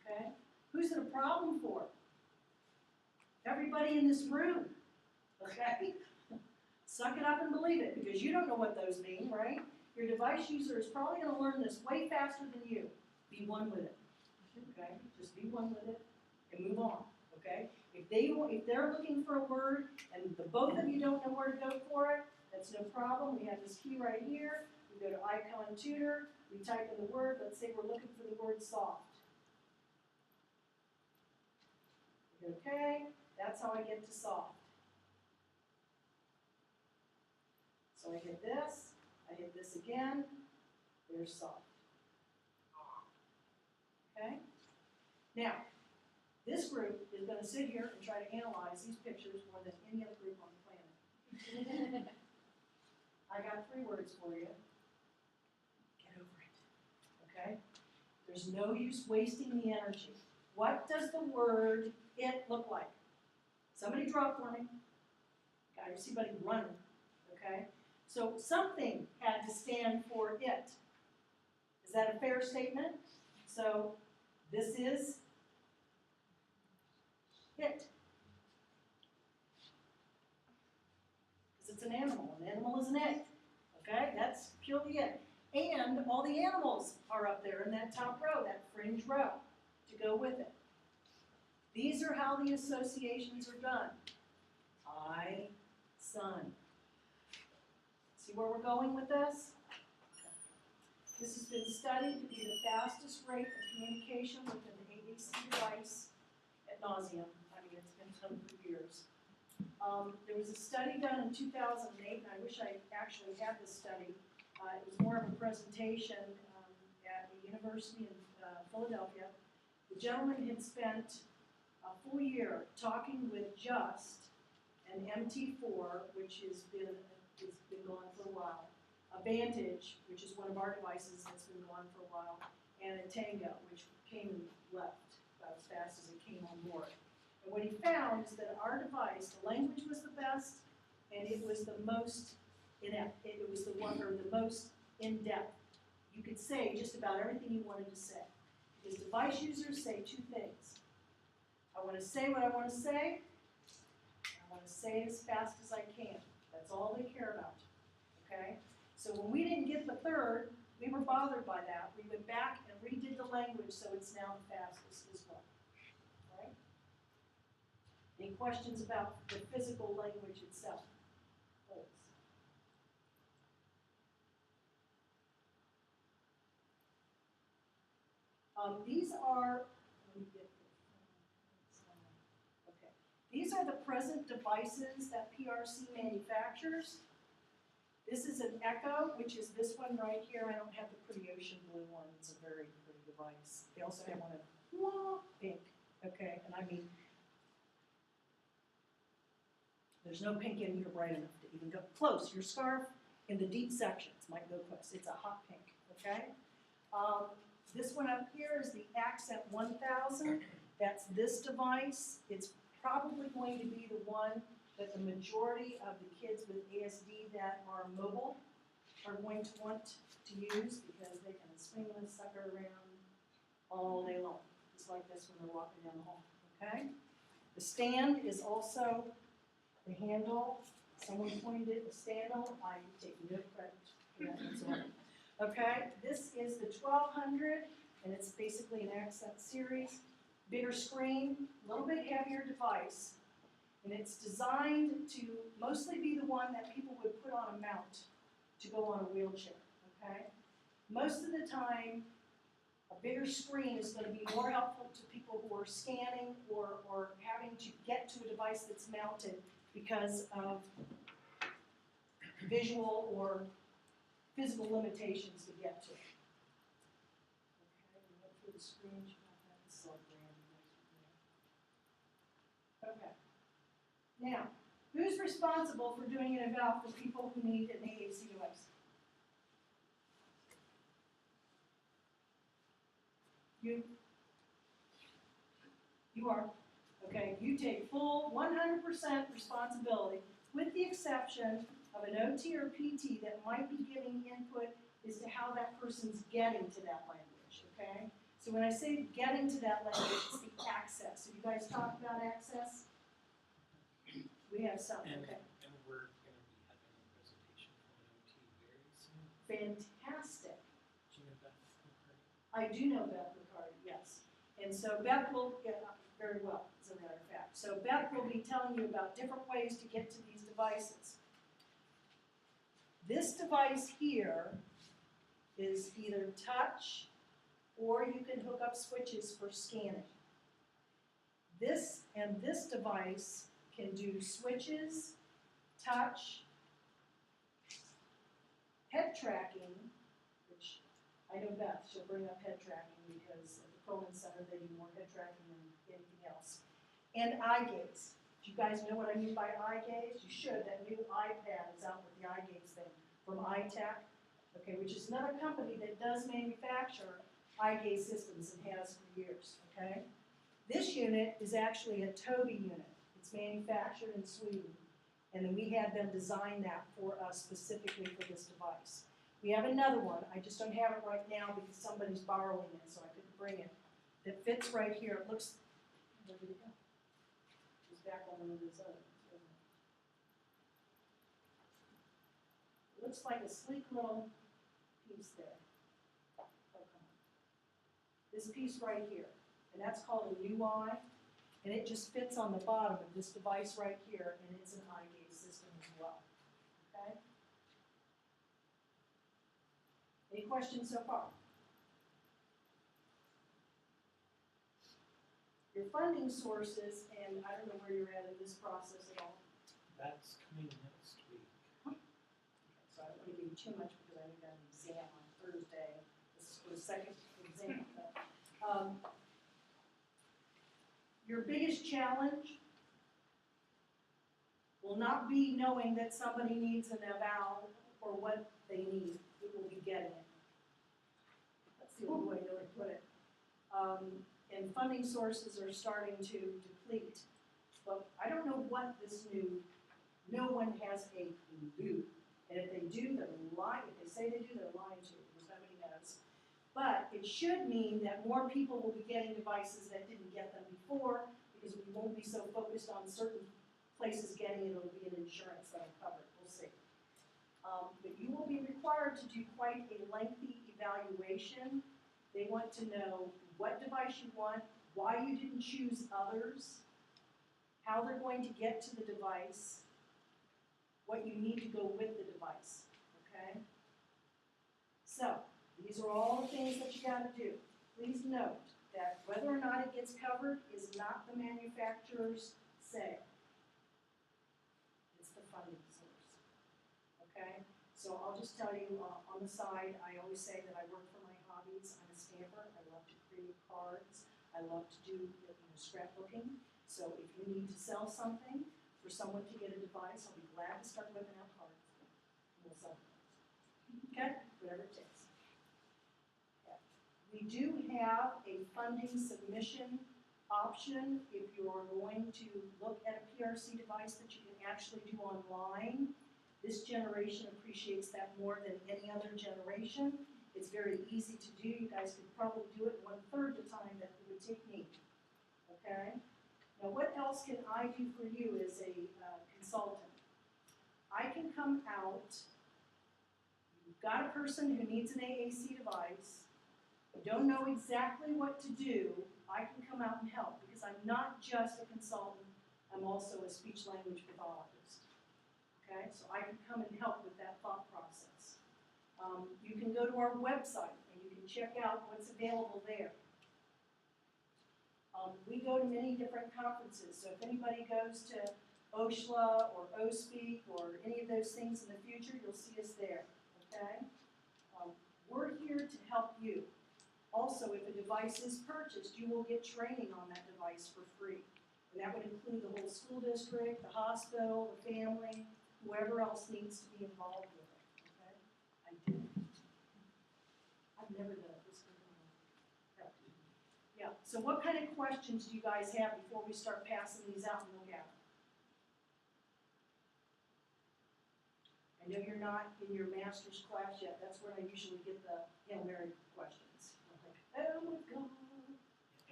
[SPEAKER 3] Okay? Who's it a problem for? Everybody in this room. Okay? Suck it up and believe it because you don't know what those mean, right? Your device user is probably going to learn this way faster than you. Be one with it. Okay? Just be one with it and move on. Okay? If they're looking for a word and the both of you don't know where to go for it, that's no problem. We have this key right here. We go to Icon Tutor. We type in the word. Let's say we're looking for the word soft. Okay, That's how I get to soft. So I hit this, I hit this again, there's soft. Okay? Now, this group is going to sit here and try to analyze these pictures more than any other group on the planet. I got 3 words for you. Get over it. Okay? There's no use wasting the energy. What does the word it look like? Somebody draw for me. I see somebody running. Okay? So something had to stand for it. Is that a fair statement? So this is it. Because it's an animal. An animal is an it. Okay? That's purely it. And all the animals are up there in that top row, that fringe row, to go with it. These are how the associations are done. I, son. See where we're going with this? This has been studied to be the fastest rate of communication with an AAC device ad nauseum. I mean, it's been done for years. There was a study done in 2008, and I wish I actually had this study. It was more of a presentation at the University in Philadelphia. The gentleman had spent a full year talking with Just an MT4, which has been gone for a while, a Vantage, which is one of our devices that's been gone for a while, and a Tango, which came and left about as fast as it came on board. And what he found is that our device, the language was the best, and it was the most inept. It was the one, or the most in-depth. You could say just about everything you wanted to say. Because device users say 2 things. I want to say what I want to say, and I want to say it as fast as I can. That's all they care about. Okay? So when we didn't get the third, we were bothered by that. We went back and redid the language so it's now the fastest as well. Right? Any questions about the physical language itself? Please. These are, let me get this. Okay. These are the present devices that PRC manufactures. This is an Echo, which is this one right here. I don't have the pretty ocean blue one. It's a very pretty device. They also have one in pink, okay? And I mean, there's no pink in here bright enough to even go close. Your scarf in the deep sections might go close. It's a hot pink, okay? This one up here is the Accent 1000. That's this device. It's probably going to be the one that the majority of the kids with ASD that are mobile are going to want to use because they can swing this sucker around all day long, just like this when they're walking down the hall, okay? The stand is also the handle. Someone pointed at the standle. I take no credit for that whatsoever. Okay, this is the 1200, and it's basically an Accent series. Bigger screen, a little bit heavier device, and it's designed to mostly be the one that people would put on a mount to go on a wheelchair, okay? Most of the time, a bigger screen is going to be more helpful to people who are scanning or having to get to a device that's mounted because of visual or physical limitations to get to it. Okay, we went through the screen. Okay. Now, who's responsible for doing an eval for people who need an AAC device? You? You are. Okay, you take full 100% responsibility, with the exception of an OT or PT that might be giving input as to how that person's getting to that language, okay? So when I say getting to that language, it's the access. Have you guys talked about access? We have some,
[SPEAKER 1] And,
[SPEAKER 3] okay.
[SPEAKER 1] and we're going to be having a presentation from an OT very soon.
[SPEAKER 3] Fantastic.
[SPEAKER 1] Do you know Beth McCurdy?
[SPEAKER 3] I do know Beth McCarty, yes. And so Beth will get very well, as a matter of fact. So Beth will be telling you about different ways to get to these devices. This device here is either touch or you can hook up switches for scanning. This device can do switches, touch, head tracking, which I know Beth, she'll bring up head tracking because at the Coleman Center they do more head tracking than anything else. And eye gaze. Do you guys know what I mean by eye gaze? You should. That new iPad is out with the eye gaze thing from iTech, okay, which is another company that does manufacture eye gaze systems and has for years, okay? This unit is actually a Tobii unit. It's manufactured in Sweden, and then we had them design that for us specifically for this device. We have another one, I just don't have it right now because somebody's borrowing it, so I couldn't bring it, that fits right here. It looks, where did it go? It was back on one of those others. It looks like a sleek little piece there. Oh, come on. This piece right here. And that's called a UI, and it just fits on the bottom of this device right here, and it's an eye gaze system as well, okay? Any questions so far? Your funding sources, and I don't know where you're at in this process at all,
[SPEAKER 1] That's coming next week.
[SPEAKER 3] so I don't want to give you too much because I know you got an exam on Thursday. This is for the second exam, but, your biggest challenge will not be knowing that somebody needs an eval or what they need. It will be getting it. That's the only way to really put it. And funding sources are starting to deplete. But I don't know what this new, no one has a clue. And if they do, they're lying. If they say they do, they're lying to you because nobody knows. But it should mean that more people will be getting devices that didn't get them before because we won't be so focused on certain places getting it. It'll be an insurance that'll cover it. We'll see. But you will be required to do quite a lengthy evaluation. They want to know what device you want, why you didn't choose others, how they're going to get to the device, what you need to go with the device, okay? So, these are all the things that you gotta do. Please note that whether or not it gets covered is not the manufacturer's say. It's the funding source, okay? So I'll just tell you on the side, I always say that I work for my hobbies. I'm a stamper. I love to create cards. I love to do scrapbooking. So if you need to sell something for someone to get a device, I'll be glad to start whipping out cards. We'll sell them. Okay? Whatever it takes. We do have a funding submission option if you're going to look at a PRC device that you can actually do online. This generation appreciates that more than any other generation. It's very easy to do. You guys could probably do it 1/3 the time that it would take me. Okay? Now what else can I do for you as a consultant? I can come out, you've got a person who needs an AAC device, you don't know exactly what to do, I can come out and help because I'm not just a consultant, I'm also a speech language pathologist. Okay, so I can come and help with that thought process. You can go to our website and you can check out what's available there. We go to many different conferences, so if anybody goes to OSHLA or OSPEAK or any of those things in the future, you'll see us there, okay? We're here to help you. Also, if a device is purchased, you will get training on that device for free. And that would include the whole school district, the hospital, the family, whoever else needs to be involved with it, okay? I do. I've never done it this way. Yeah, so what kind of questions do you guys have before we start passing these out and look at them? I know you're not in your master's class yet. That's where I usually get the Hail Mary questions. I'm like, oh my God.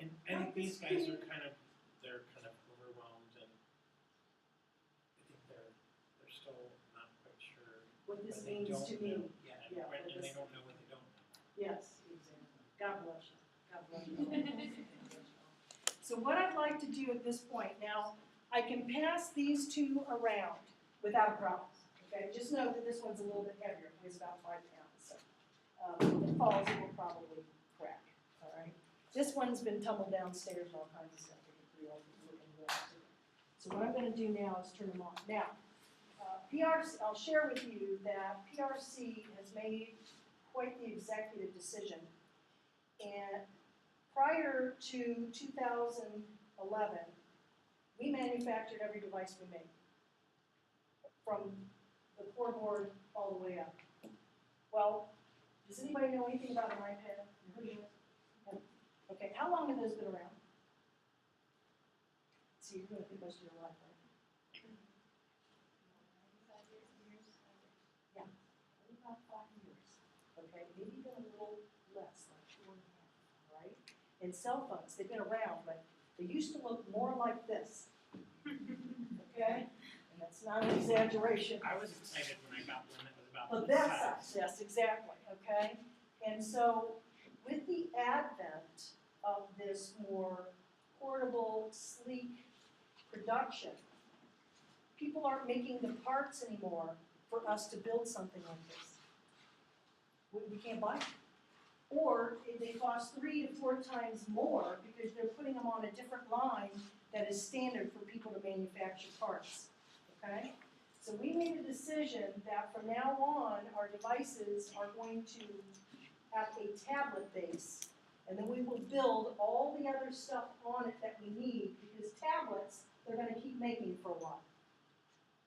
[SPEAKER 1] And I think these guys are kind of overwhelmed and I think they're still not quite sure
[SPEAKER 3] What this
[SPEAKER 1] what they
[SPEAKER 3] means
[SPEAKER 1] don't
[SPEAKER 3] to
[SPEAKER 1] know.
[SPEAKER 3] me.
[SPEAKER 1] Yeah,
[SPEAKER 3] Yeah,
[SPEAKER 1] right,
[SPEAKER 3] what
[SPEAKER 1] and they
[SPEAKER 3] this-
[SPEAKER 1] don't know what they don't know.
[SPEAKER 3] Yes, exactly. God bless you. God bless you. So what I'd like to do at this point, now, I can pass these two around without a problem. Okay, just know that this one's a little bit heavier, it weighs about 5 pounds. So if it falls, it will probably crack. All right. This one's been tumbled downstairs and all kinds of stuff. So what I'm gonna do now is turn them on. Now, PRC, I'll share with you that PRC has made quite the executive decision. And prior to 2011, we manufactured every device we made, from the core board all the way up. Well, does anybody know anything about an iPad? Okay, how long have those been around? So you're gonna think most of your life, right? Yeah, only about 5 years, okay, maybe even a little less, like 4.5, right? And cell phones, they've been around, but they used to look more like this, okay? And that's not an exaggeration.
[SPEAKER 1] I was excited when I got one that was about
[SPEAKER 3] But
[SPEAKER 1] this
[SPEAKER 3] that's
[SPEAKER 1] size.
[SPEAKER 3] us, yes, exactly, okay? And so, with the advent of this more portable, sleek production, people aren't making the parts anymore for us to build something like this. We can't buy them. Or they cost 3 to 4 times more because they're putting them on a different line that is standard for people to manufacture parts, okay? So we made a decision that from now on, our devices are going to have a tablet base, and then we will build all the other stuff on it that we need, because tablets, they're gonna keep making for a while.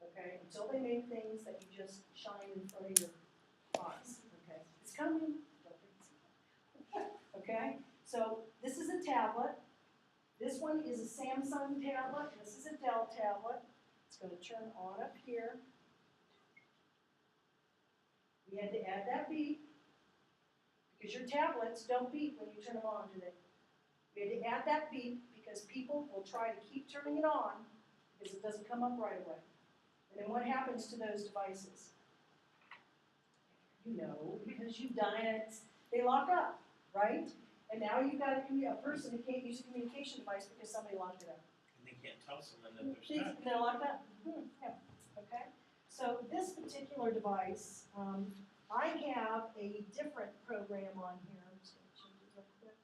[SPEAKER 3] Okay, until they make things that you just shine in front of your eyes, okay? It's coming. Okay, so this is a tablet. This one is a Samsung tablet, this is a Dell tablet. It's gonna turn on up here. We had to add that beep, because your tablets don't beep when you turn them on, do they? We had to add that beep because people will try to keep turning it on because it doesn't come up right away. And then what happens to those devices? You know, because you've done it, they lock up, right? And now you've got a person who can't use a communication device because somebody locked it up.
[SPEAKER 1] And they can't tell someone that they're stuck.
[SPEAKER 3] They're locked up. Yeah. Okay. So this particular device, I have a different program on here. I'm just going to change it real quick.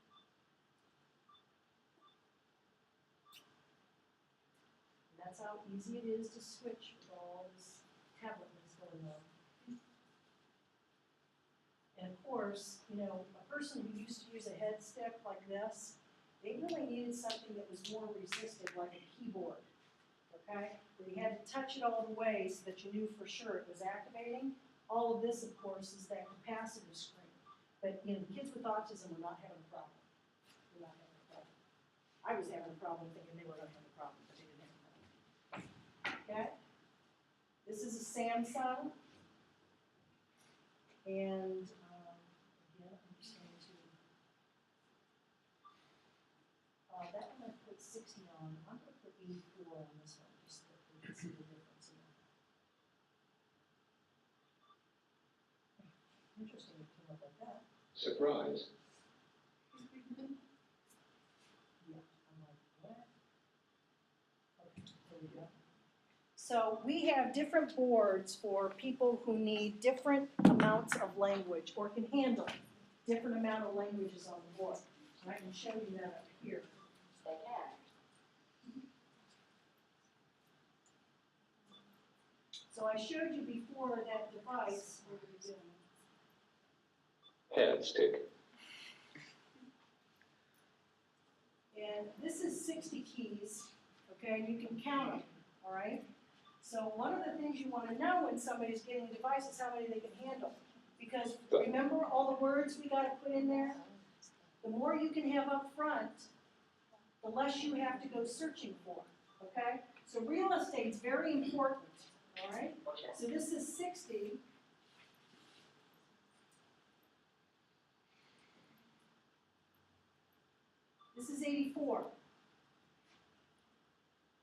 [SPEAKER 3] And that's how easy it is to switch with all this tablet that's going on. And of course, you know, a person who used to use a head stick like this, they really needed something that was more resistive, like a keyboard. Okay? Where you had to touch it all the way so that you knew for sure it was activating. All of this, of course, is that capacitive screen. But, you know, the kids with autism were not having a problem. We're not having a problem. I was having a problem thinking they were going to have a problem, but they didn't have a problem. Okay? This is a Samsung. And, again, I'm just going to, that one I put 60 on. I'm going to put 84 on this one, just so that we can see the difference in that. Interesting, it came up like that.
[SPEAKER 6] Surprise.
[SPEAKER 3] Yeah, I'm like, what? Okay, there we go. So we have different boards for people who need different amounts of language or can handle different amount of languages on the board. And I can show you that up here.
[SPEAKER 5] They can.
[SPEAKER 3] So I showed you before that device. Where did it go?
[SPEAKER 6] Hand stick.
[SPEAKER 3] And this is 60 keys, okay, and you can count them, all right? So one of the things you want to know when somebody's getting a device is how many they can handle. Because remember all the words we got to put in there? The more you can have up front, the less you have to go searching for, okay? So real estate's very important, all right? So this is 60. This is 84.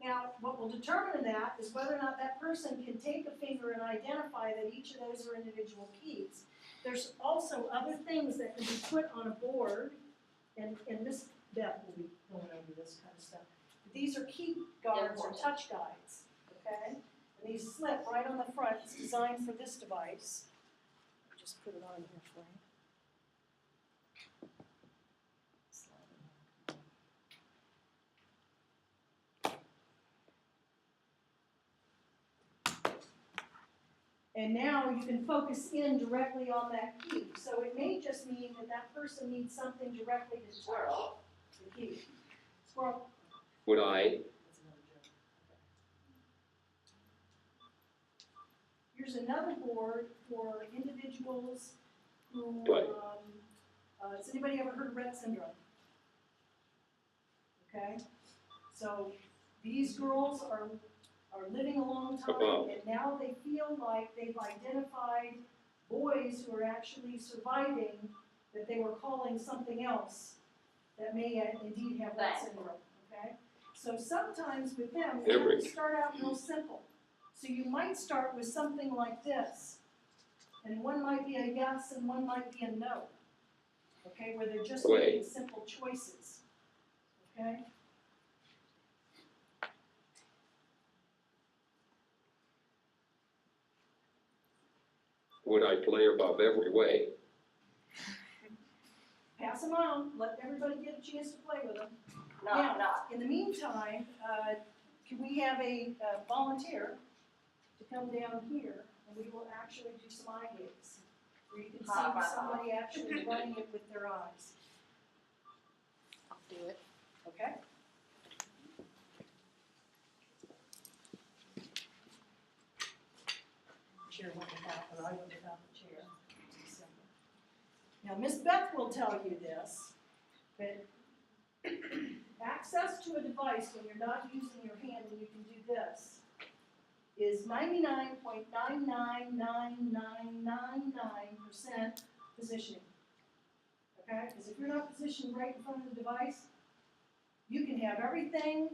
[SPEAKER 3] Now, what will determine that is whether or not that person can take a finger and identify that each of those are individual keys. There's also other things that can be put on a board, and Miss Beth will be going over this kind of stuff. These are key guards or touch guides, okay? And these slip right on the front. It's designed for this device. Just put it on here for you. And now you can focus in directly on that key. So it may just mean that that person needs something directly to touch the key. Squirrel.
[SPEAKER 6] Would I,
[SPEAKER 3] That's another joke. Here's another board for individuals who,
[SPEAKER 6] Right.
[SPEAKER 3] has anybody ever heard of Rett syndrome? Okay, so these girls are living a long time,
[SPEAKER 6] Wow.
[SPEAKER 3] and now they feel like they've identified boys who are actually surviving that they were calling something else that may indeed have Rett syndrome, okay? So sometimes with them, they have to start out real simple. So you might start with something like this, and one might be a yes and one might be a no, okay, where they're just
[SPEAKER 6] Right.
[SPEAKER 3] making simple choices, okay?
[SPEAKER 6] would I play above every way?
[SPEAKER 3] Pass them on, let everybody get a chance to play with them. Now, in the meantime, can we have a volunteer to come down here, and we will actually do some eye gaze, where you can see somebody actually running it with their eyes,
[SPEAKER 5] I'll do it.
[SPEAKER 3] okay? Chair went without, or I went without the chair. It's simple. Now, Miss Beth will tell you this, that access to a device when you're not using your hand and you can do this is 99.999999% positioning. Okay? Because if you're not positioned right in front of the device, you can have everything,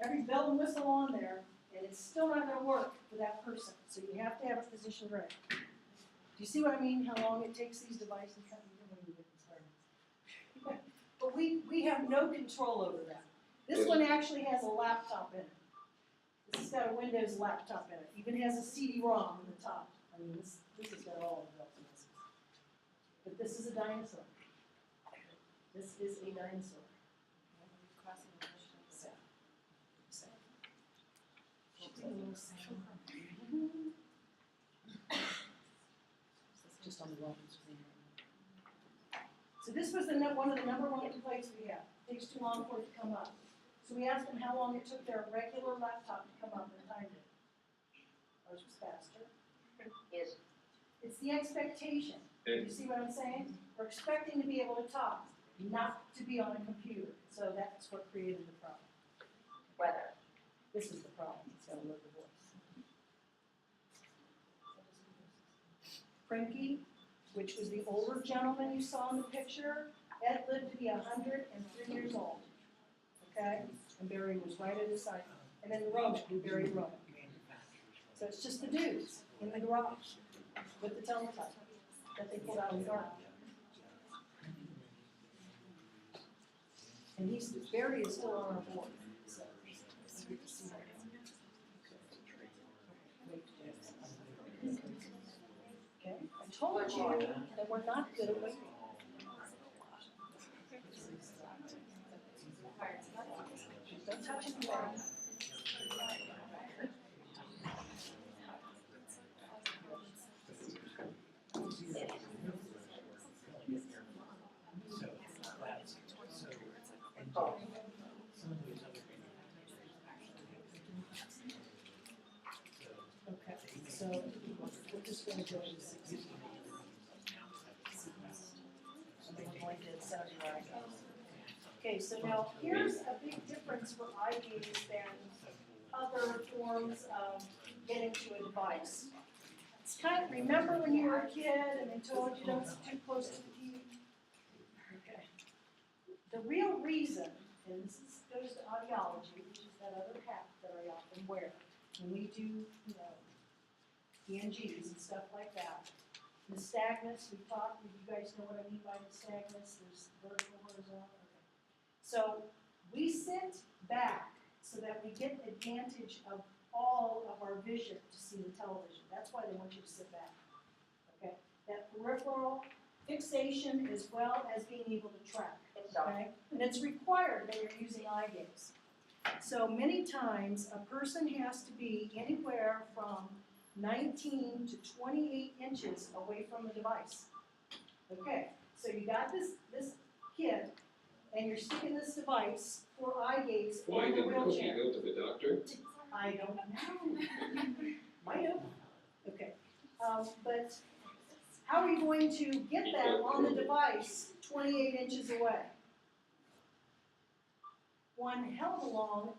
[SPEAKER 3] every bell and whistle on there, and it's still not going to work for that person. So you have to have it positioned right. Do you see what I mean? How long it takes these devices? But we have no control over that. This one actually has a laptop in it. This has got a Windows laptop in it. Even has a CD-ROM on the top. I mean, this has got all the bells and whistles. But this is a dinosaur. This is a dinosaur. Just on the wrong screen. So this was one of the number one complaints we have. It takes too long for it to come up. So we asked them how long it took their regular laptop to come up and timed it. Ours was faster.
[SPEAKER 5] Yes.
[SPEAKER 3] It's the expectation. You see what I'm saying? We're expecting to be able to talk, not to be on a computer. So that's what created the problem.
[SPEAKER 5] Weather.
[SPEAKER 3] This is the problem. It's got to load the voice. Frankie, which was the older gentleman you saw in the picture, Ed lived to be 103 years old. Okay? And Barry was right at his side. And then Roman, Barry Roman. So it's just the dudes in the garage with the teletype that they pulled out of the garden. And Barry is still on our board. So, okay? I told you that we're not good at waiting. Don't touch anything. Okay, so we're just going to go to 60. I'm going to sound right. Okay, so now here's a big difference for eye gaze than other forms of getting to a device. It's kind of, remember when you were a kid and they told you don't sit too close to the TV? Okay. The real reason, and this goes to audiology, which is that other hat that I often wear when we do, ENGs and stuff like that. Nystagmus, we've talked, you guys know what I mean by nystagmus, there's vertical, horizontal. Okay. So we sit back so that we get advantage of all of our vision to see the television. That's why they want you to sit back. Okay? That peripheral fixation as well as being able to track. Okay? And it's required when you're using eye gaze. So many times a person has to be anywhere from 19 to 28 inches away from the device. Okay, so you got this kid, and you're sticking this device for eye gaze
[SPEAKER 6] Why
[SPEAKER 3] on the
[SPEAKER 6] didn't Cookie
[SPEAKER 3] wheelchair.
[SPEAKER 6] go to the doctor?
[SPEAKER 3] I don't know. Might have. Okay, but how are you going to get that on the device 28 inches away? One hell of a long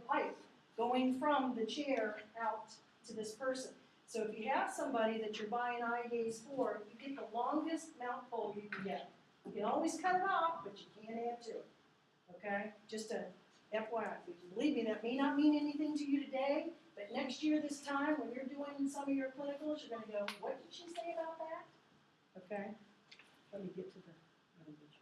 [SPEAKER 3] pipe going from the chair out to this person. So if you have somebody that you're buying eye gaze for, you get the longest mount pole you can get. You can always cut it off, but you can't add to it. Okay? Just a FYI. Believe me, that may not mean anything to you today, but next year this time, when you're doing some of your clinicals, you're going to go, what did she say about that? Okay? Let me get to the language.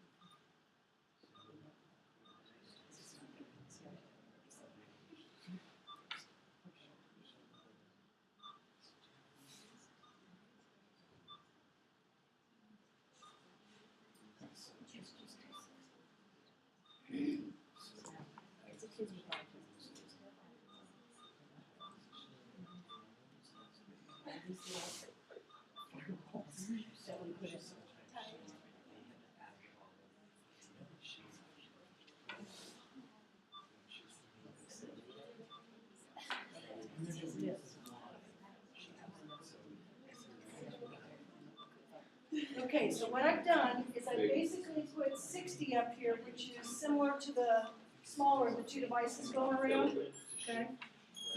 [SPEAKER 3] Okay, so what I've done is I basically put 60 up here, which is similar to the smaller of the two devices going around. Okay.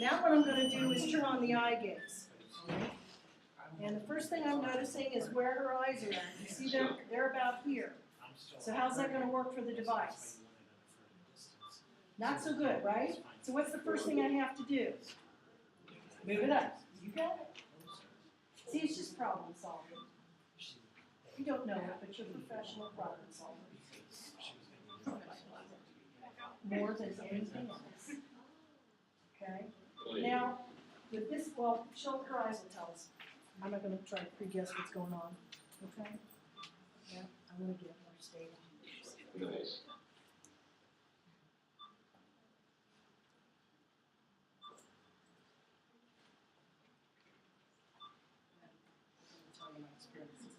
[SPEAKER 3] Now what I'm going to do is turn on the eye gaze. And the first thing I'm noticing is where her eyes are at. You see they're about here. So how's that going to work for the device? Not so good, right? So what's the first thing I have to do? Move it up. You got it. See, it's just problem solving. You don't know it, but you're a professional problem solver. More than anything else. Okay? Now, with this, well, her eyes will tell us. I'm not going to try to pre-guess what's going on. Okay? Yeah, I'm going to get more stable.
[SPEAKER 6] Nice.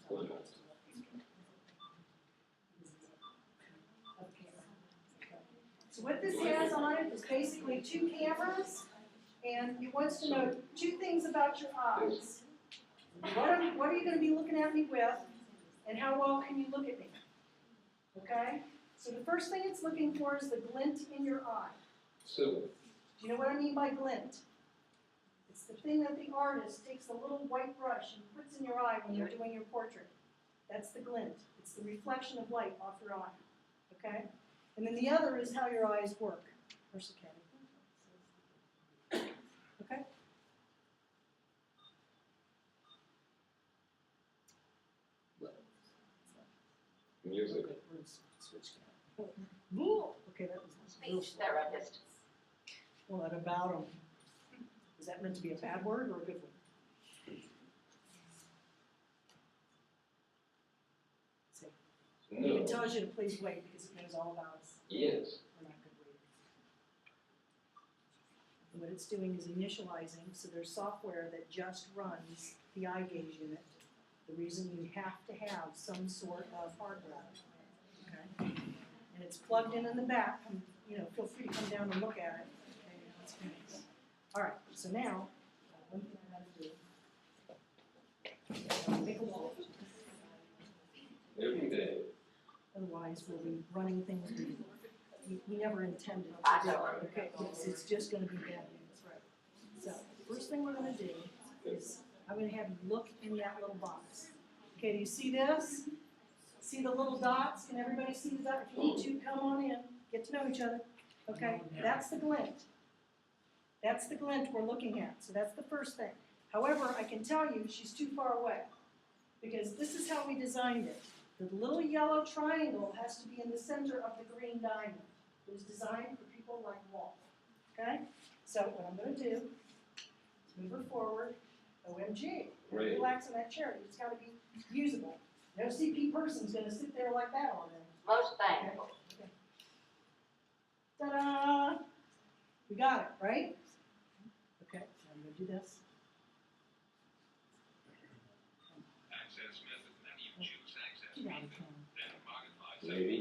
[SPEAKER 6] Wow.
[SPEAKER 3] So what this has on it is basically 2 cameras, and it wants to know 2 things about your eyes. What are you going to be looking at me with, and how well can you look at me? Okay? So the first thing it's looking for is the glint in your eye.
[SPEAKER 6] So,
[SPEAKER 3] Do you know what I mean by glint? It's the thing that the artist takes the little white brush and puts in your eye when you're doing your portrait. That's the glint. It's the reflection of light off your eye. Okay? And then the other is how your eyes work. Where's the cat? Okay?
[SPEAKER 6] music.
[SPEAKER 3] Switch cat. Okay, that was real
[SPEAKER 5] Speech therapist.
[SPEAKER 3] Well, that about them. Is that meant to be a bad word or a good one? See, it
[SPEAKER 6] No.
[SPEAKER 3] tells you to please wait because it knows all about us.
[SPEAKER 6] Yes.
[SPEAKER 3] We're not good readers. And what it's doing is initializing, so there's software that just runs the eye gaze unit. The reason you have to have some sort of hardware. Okay? And it's plugged in the back. You know, feel free to come down and look at it. Okay, that's nice. All right, so now, one thing I have to do. Make a wall.
[SPEAKER 6] Every day.
[SPEAKER 3] Otherwise, we'll be running things we never intended to do. Okay, it's just going to be bad news, right? So, first thing we're going to do is I'm going to have you look in that little box. Okay, do you see this? See the little dots? Can everybody see the dots? If you need to, come on in. Get to know each other. Okay, that's the glint. That's the glint we're looking at. So that's the first thing. However, I can tell you she's too far away because this is how we designed it. The little yellow triangle has to be in the center of the green diamond. It was designed for people like Walt. Okay? So what I'm going to do is move her forward. OMG.
[SPEAKER 6] Right.
[SPEAKER 3] Relax in that chair. It's got to be usable. No CP person's going to sit there like that all day.
[SPEAKER 5] Most thankful.
[SPEAKER 3] Okay. Ta-da! We got it, right? Okay, so I'm going to do this. Get out of town.
[SPEAKER 6] Maybe.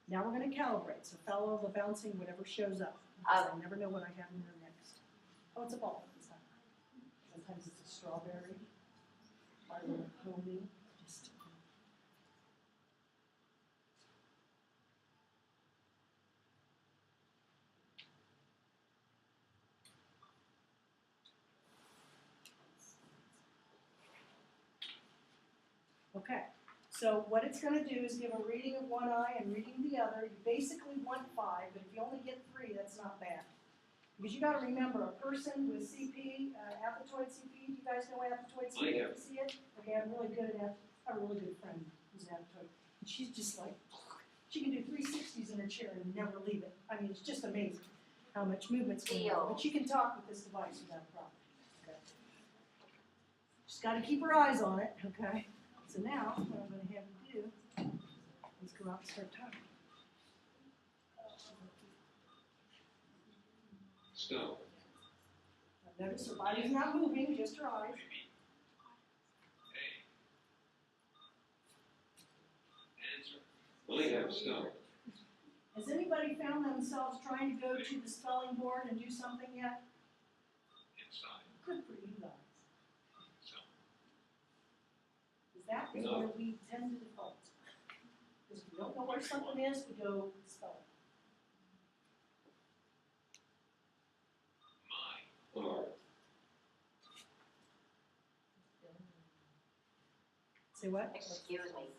[SPEAKER 3] Now we're gonna calibrate, so follow the bouncing, whatever shows up, because I never know what I have in there next. Oh, it's a ball, it's not. Sometimes it's a strawberry, or a little pony, just. Okay, so what it's gonna do is give a reading of one eye and reading the other. You basically want 5, but if you only get 3, that's not bad. Because you gotta remember, a person with CP, apoptoid CP, do you guys know apoptoid CP?
[SPEAKER 6] I have.
[SPEAKER 3] See it? Okay, I'm really good at, I have a really good friend who's apoptoid. And she's just like, she can do 360s in her chair and never leave it. I mean, it's just amazing how much movement's going on. But she can talk with this device without a problem. Okay. Just gotta keep her eyes on it, okay? So now, what I'm gonna have you do is go out and start talking.
[SPEAKER 6] Snow.
[SPEAKER 3] Now notice her body's not moving, just her eyes.
[SPEAKER 6] I have snow.
[SPEAKER 3] Has anybody found themselves trying to go to the spelling board and do something yet? Good for you guys. Because that is
[SPEAKER 6] No.
[SPEAKER 3] where we tend to default. Because if we don't know where something is, we go spell it.
[SPEAKER 6] R.
[SPEAKER 3] Say what?
[SPEAKER 7] Excuse me,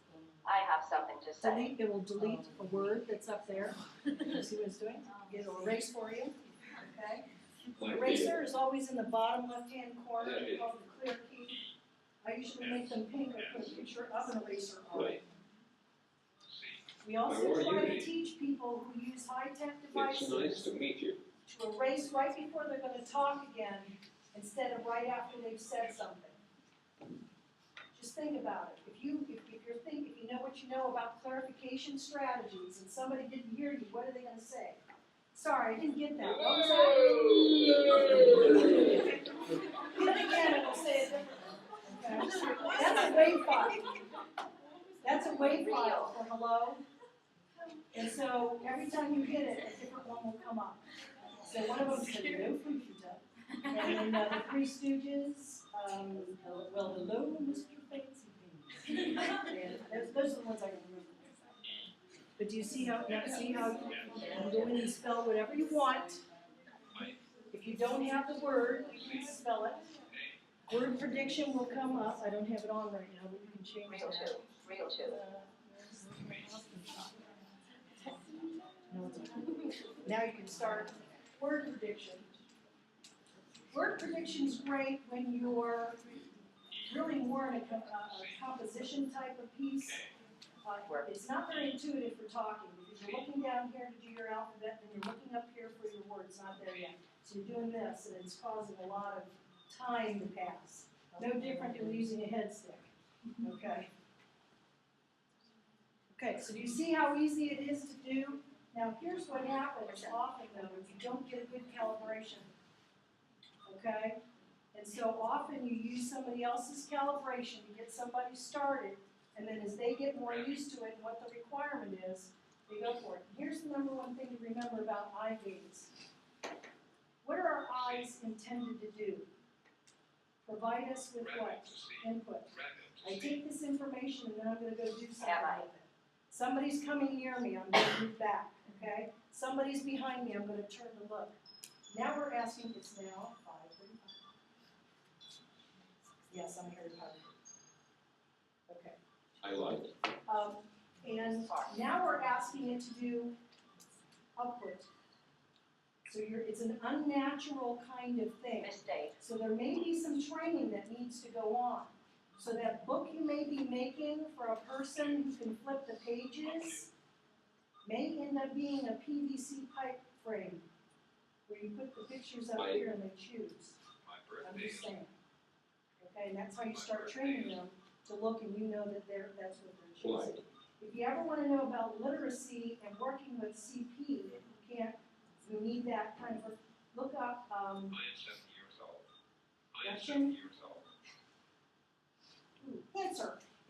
[SPEAKER 7] I have something to say.
[SPEAKER 3] Delete, it will delete a word that's up there. You see what it's doing? It'll erase for you, okay?
[SPEAKER 6] Like
[SPEAKER 3] Eraser is always in the bottom left-hand corner,
[SPEAKER 6] Yeah,
[SPEAKER 3] it's called the clear key. I usually make them pink, I put a picture of an eraser on it. We also
[SPEAKER 6] Where are
[SPEAKER 3] try to
[SPEAKER 6] you?
[SPEAKER 3] teach people who use high-tech
[SPEAKER 6] It's nice
[SPEAKER 3] devices
[SPEAKER 6] to meet you.
[SPEAKER 3] to erase right before they're gonna talk again, instead of right after they've said something. Just think about it. If you know what you know about clarification strategies, and somebody didn't hear you, what are they gonna say? Sorry, I didn't get that. What was that? Hit it again and we'll say it differently. Okay? That's a wave file. That's a wave file for hello. And so every time you hit it, a different one will come up. So one of them said, no computer. And then the Three Stooges, well, hello, Mr. Fancy Pants. And those are the ones I can remember. But do you see how you can go in and spell whatever you want. If you don't have the word, you can spell it. Word prediction will come up. I don't have it on right now, but we can change
[SPEAKER 7] Real
[SPEAKER 3] that.
[SPEAKER 7] two, real two.
[SPEAKER 3] No, it's okay. Now you can start word prediction. Word prediction is great when you're really more in a composition type of piece. It's not very intuitive for talking because you're looking down here to do your alphabet and you're looking up here for your words, not there yet. So you're doing this and it's causing a lot of time to pass. No different than using a head stick, okay? Okay, so do you see how easy it is to do? Now here's what happens often though if you don't get a good calibration, okay? And so often you use somebody else's calibration to get somebody started, and then as they get more used to it and what the requirement is, they go for it. Here's the number one thing to remember about eye gaze. What are our eyes intended to do? Provide us with what? Input. I take this information and then I'm going to go do something with it. Somebody's coming near me, I'm going to move back, okay? Somebody's behind me, I'm going to turn to look. Now we're asking, it's now 5:35. Yes, I'm here to talk. Okay.
[SPEAKER 6] I like it.
[SPEAKER 3] And now we're asking it to do upward. So it's an unnatural kind of thing.
[SPEAKER 7] Mistake.
[SPEAKER 3] So there may be some training that needs to go on. So that book you may be making for a person who can flip the pages may end up being a PVC pipe frame where you put the pictures up here and they choose. I'm just saying. Okay, and that's how you start training them to look and you know that that's what they're choosing.
[SPEAKER 6] Right.
[SPEAKER 3] If you ever want to know about literacy and working with CP, you need that kind of, look up,
[SPEAKER 8] I am 7 years old. I am
[SPEAKER 3] Russian?
[SPEAKER 8] 7 years old.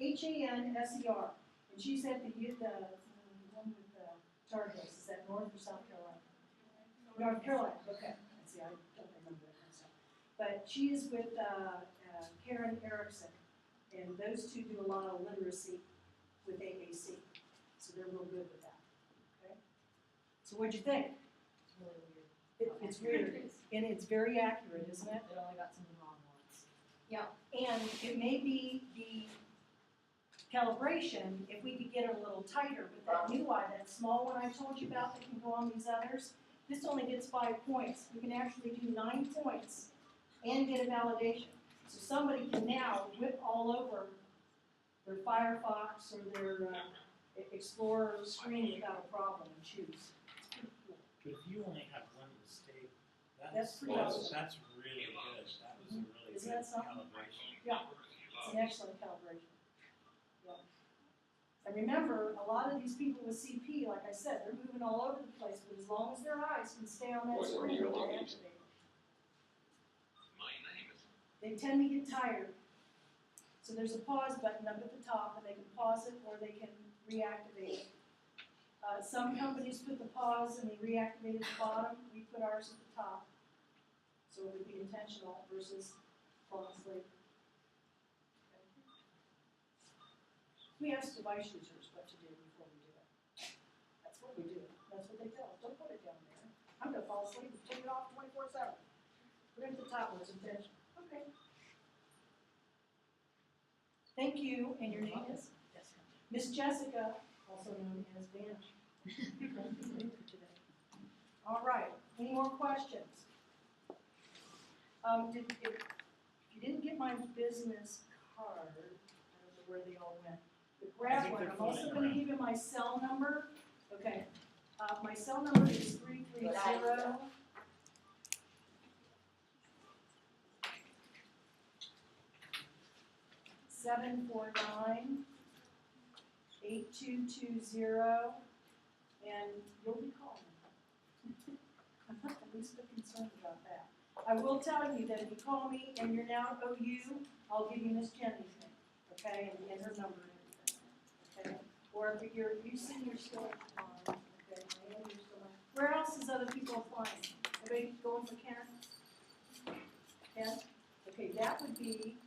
[SPEAKER 3] Hanser, and she's at the one with the Tar Heels, is that North or South Carolina? North Carolina, okay, see, I don't remember that myself. But she is with, Karen Erickson, and those two do a lot of literacy with AAC, so they're real good with that, okay? So what'd you think?
[SPEAKER 5] It's really weird.
[SPEAKER 3] It's weird, and it's very accurate, isn't it?
[SPEAKER 5] It only got something wrong once.
[SPEAKER 3] And it may be the calibration, if we could get it a little tighter with that new eye, that small one I told you about that can go on these others, this only gets 5 points. You can actually do 9 points and get a validation. So somebody can now whip all over their Firefox or their Explorer screen without a problem and choose.
[SPEAKER 1] But if you only have one mistake,
[SPEAKER 3] That's pretty
[SPEAKER 6] awesome.
[SPEAKER 1] That's really good. That was a really
[SPEAKER 3] Isn't
[SPEAKER 1] good
[SPEAKER 3] that something?
[SPEAKER 1] calibration.
[SPEAKER 3] It's an excellent calibration. Yeah. And remember, a lot of these people with CP, like I said, they're moving all over the place, but as long as their eyes can stay on that
[SPEAKER 6] Boy, they're
[SPEAKER 3] screen,
[SPEAKER 6] near
[SPEAKER 3] they're
[SPEAKER 6] lungs.
[SPEAKER 3] activated. They tend to get tired. So there's a pause button up at the top, and they can pause it or they can reactivate it. Some companies put the pause and they reactivate at the bottom. We put ours at the top. So it would be intentional versus falling asleep. We ask device users what to do before we do it. That's what we do. That's what they tell us. Don't put it down there. I'm gonna fall asleep and take it off 24/7. Put it at the top where it's intentional. Okay. Thank you, and your name is? Miss Jessica, also known as Vanna. All right, any more questions? If you didn't get my business card, I don't know where they all went, but
[SPEAKER 1] I
[SPEAKER 3] grab
[SPEAKER 1] think
[SPEAKER 3] one.
[SPEAKER 1] they're
[SPEAKER 3] I'm also
[SPEAKER 1] floating
[SPEAKER 3] gonna
[SPEAKER 1] around.
[SPEAKER 3] give you my cell number. Okay, my cell number is 330 749-8220, and you'll be calling. I'm not the least bit concerned about that. I will tell you that if you call me and you're now OU, I'll give you Miss Jenny's name, okay, and her number and everything, okay? Or if you're Houston, you're still on, okay, Miami, you're still on. Where else is other people applying? Anybody going for Ken? Ken? Okay, that would be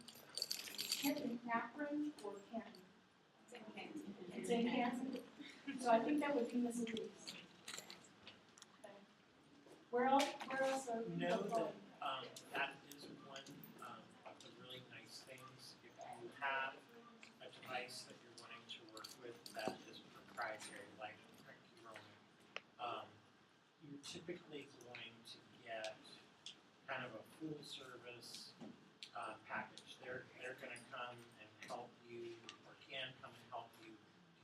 [SPEAKER 3] Kenton, Akron or Canton? It's in Canton. So I think that would be Miss Elise. Okay. Where else are you
[SPEAKER 1] Know
[SPEAKER 3] applying?
[SPEAKER 1] that, that is one, of the really nice things. If you have a device that you're wanting to work with that is proprietary, like Roman, you're typically going to get kind of a full service, package. They're gonna come and help you, or can come and help you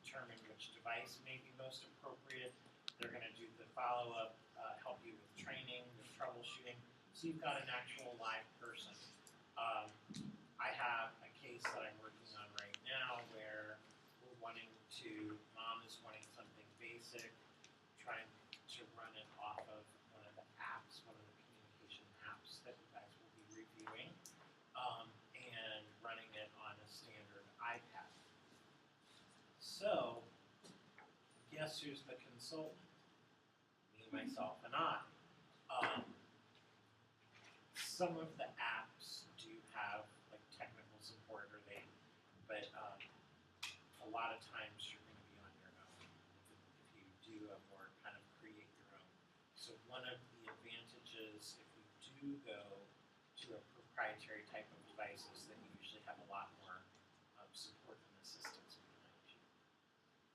[SPEAKER 1] determine which device may be most appropriate. They're gonna do the follow-up, help you with training, with troubleshooting. So you've got an actual live person. I have a case that I'm working on right now where we're wanting to, mom is wanting something basic, trying to run it off of one of the apps, one of the communication apps that you guys will be reviewing, and running it on a standard iPad. So, guess who's the consultant? Me, myself, and I. Some of the apps do have like technical support, or but a lot of times you're going to be on your own if you do a more kind of create your own. So one of the advantages, if we do go to a proprietary type of devices, then you usually have a lot more support and assistance behind you.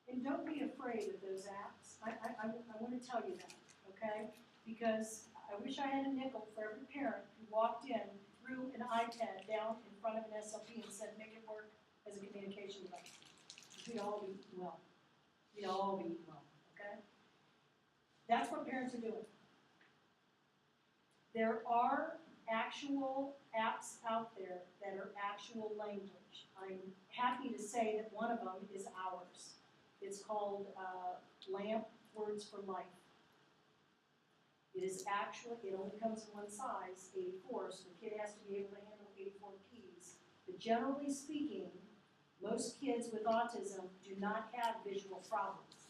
[SPEAKER 3] And don't be afraid of those apps. I want to tell you that, okay? Because I wish I had a nickel for every parent who walked in, threw an iPad down in front of an SLP and said, make it work as a communication device. We'd all be well. We'd all be well, okay? That's what parents are doing. There are actual apps out there that are actual language. I'm happy to say that one of them is ours. It's called LAMP Words for Life. It is actually, it only comes in one size, 84, so the kid has to be able to handle 84 keys. But generally speaking, Most kids with autism do not have visual problems,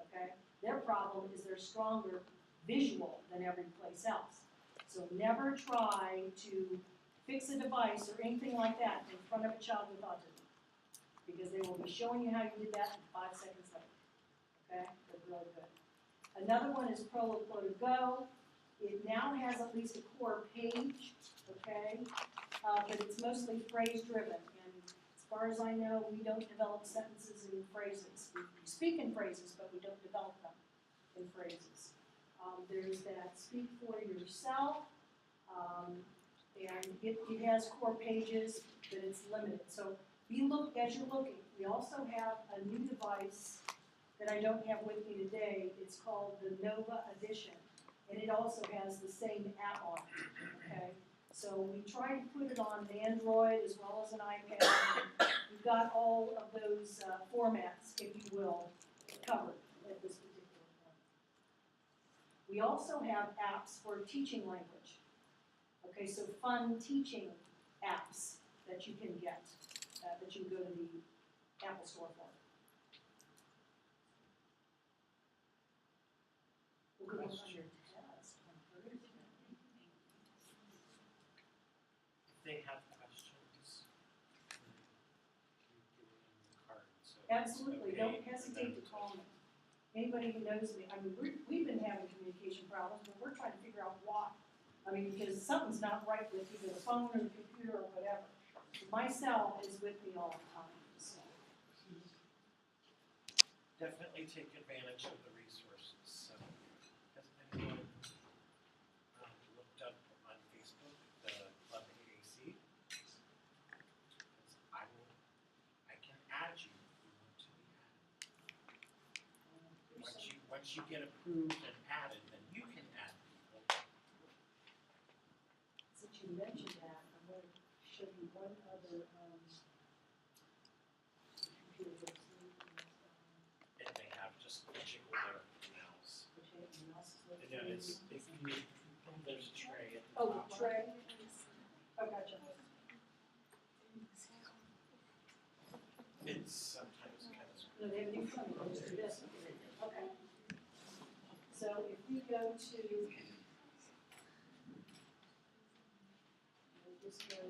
[SPEAKER 3] okay? Their problem is they're stronger visual than every place else. So never try to fix a device or anything like that in front of a child with autism, because they will be showing you how you did that in 5 seconds later, okay? They're really good. Another one is Proloquo to Go. It now has at least a core page, okay? But it's mostly phrase-driven, and as far as I know, we don't develop sentences in phrases. We speak in phrases, but we don't develop them in phrases. There's that Speak for Yourself, and it has core pages, but it's limited. So as you're looking, we also have a new device that I don't have with me today. It's called the Nova Edition, and it also has the same app on it, okay? So we try to put it on an Android as well as an iPad. We've got all of those formats, if you will, covered at this particular point. We also have apps for teaching language. Okay, so fun teaching apps that you can get, that you can go to the Apple Store for. We'll go on your test.
[SPEAKER 1] If they have questions, you give them the card, so. it's
[SPEAKER 3] Absolutely,
[SPEAKER 1] okay
[SPEAKER 3] don't
[SPEAKER 1] for
[SPEAKER 3] hesitate
[SPEAKER 1] them
[SPEAKER 3] to call me. Anybody who knows me, I mean, we've been having communication problems, but we're trying to figure out why. I mean, because something's not right with either the phone or the computer or whatever. My cell is with me all the time, so.
[SPEAKER 1] Definitely take advantage of the resources, so. Has anyone looked up on Facebook, the Club AAC? Because I can add you if you want to be added. Once you get approved and added, then you can add people.
[SPEAKER 3] Since you mentioned that, I'm going to show you one other computer that's
[SPEAKER 1] And they have just jiggle their mouse. And then it's, if you, there's a tray at the
[SPEAKER 3] Oh,
[SPEAKER 1] top.
[SPEAKER 3] Trey? Oh, gotcha.
[SPEAKER 1] It's sometimes kind of.
[SPEAKER 3] No, they have new phone, they just do this. Okay. So if we go to, we'll just go to,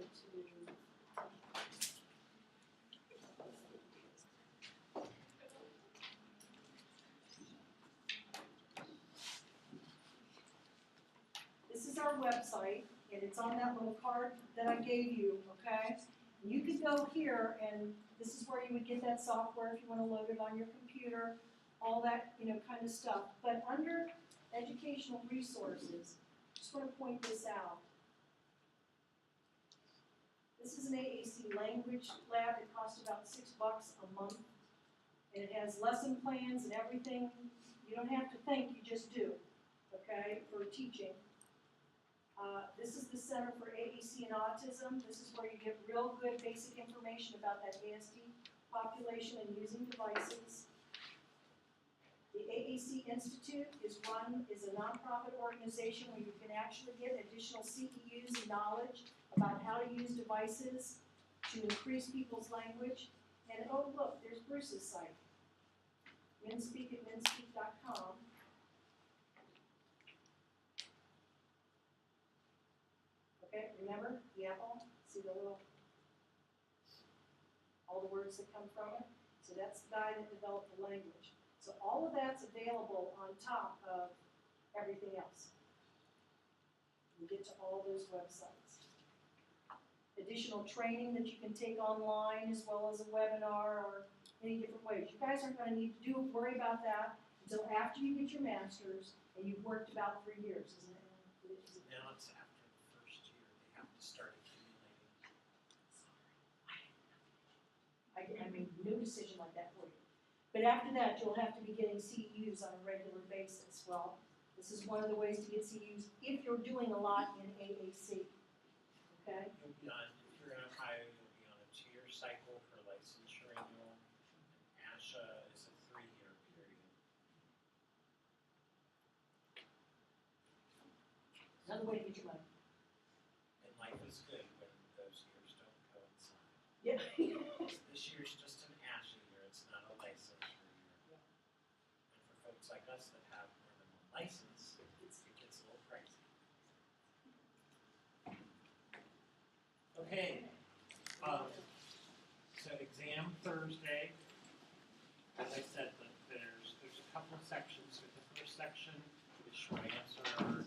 [SPEAKER 3] this is our website, and it's on that little card that I gave you, okay? You could go here, and this is where you would get that software if you want to load it on your computer, all that, kind of stuff. But under educational resources, just want to point this out. This is an AAC language lab. It costs about $6 a month, and it has lesson plans and everything. You don't have to think, you just do, okay, for teaching. This is the Center for AAC and Autism. This is where you get real good basic information about that ASD population and using devices. The AAC Institute is a nonprofit organization where you can actually get additional CEUs and knowledge about how to use devices to increase people's language. And oh look, there's Bruce's site, Minspeak at minspeak.com. Okay, remember the apple? See the little, all the words that come from it? So that's the guy that developed the language. So all of that's available on top of everything else. You get to all those websites. Additional training that you can take online as well as a webinar or any different ways. You guys aren't going to need to worry about that until after you get your master's and you've worked about 3 years, isn't it?
[SPEAKER 1] Now it's after the first year, they have to start accumulating.
[SPEAKER 3] I made no decision like that for you. But after that, you'll have to be getting CEUs on a regular basis. Well, this is one of the ways to get CEUs if you're doing a lot in AAC. Okay?
[SPEAKER 1] You'll be on, if you're in Ohio, you'll be on a 2-year cycle for licensure renewal. And ASHA is a 3-year period.
[SPEAKER 3] Another way to get your money.
[SPEAKER 1] And life is good when those years don't coincide.
[SPEAKER 3] Yeah.
[SPEAKER 1] This year's still us that have more than one license, it gets a little pricey. Okay, so exam Thursday. As I said, there's a couple of sections. So the first section is short answer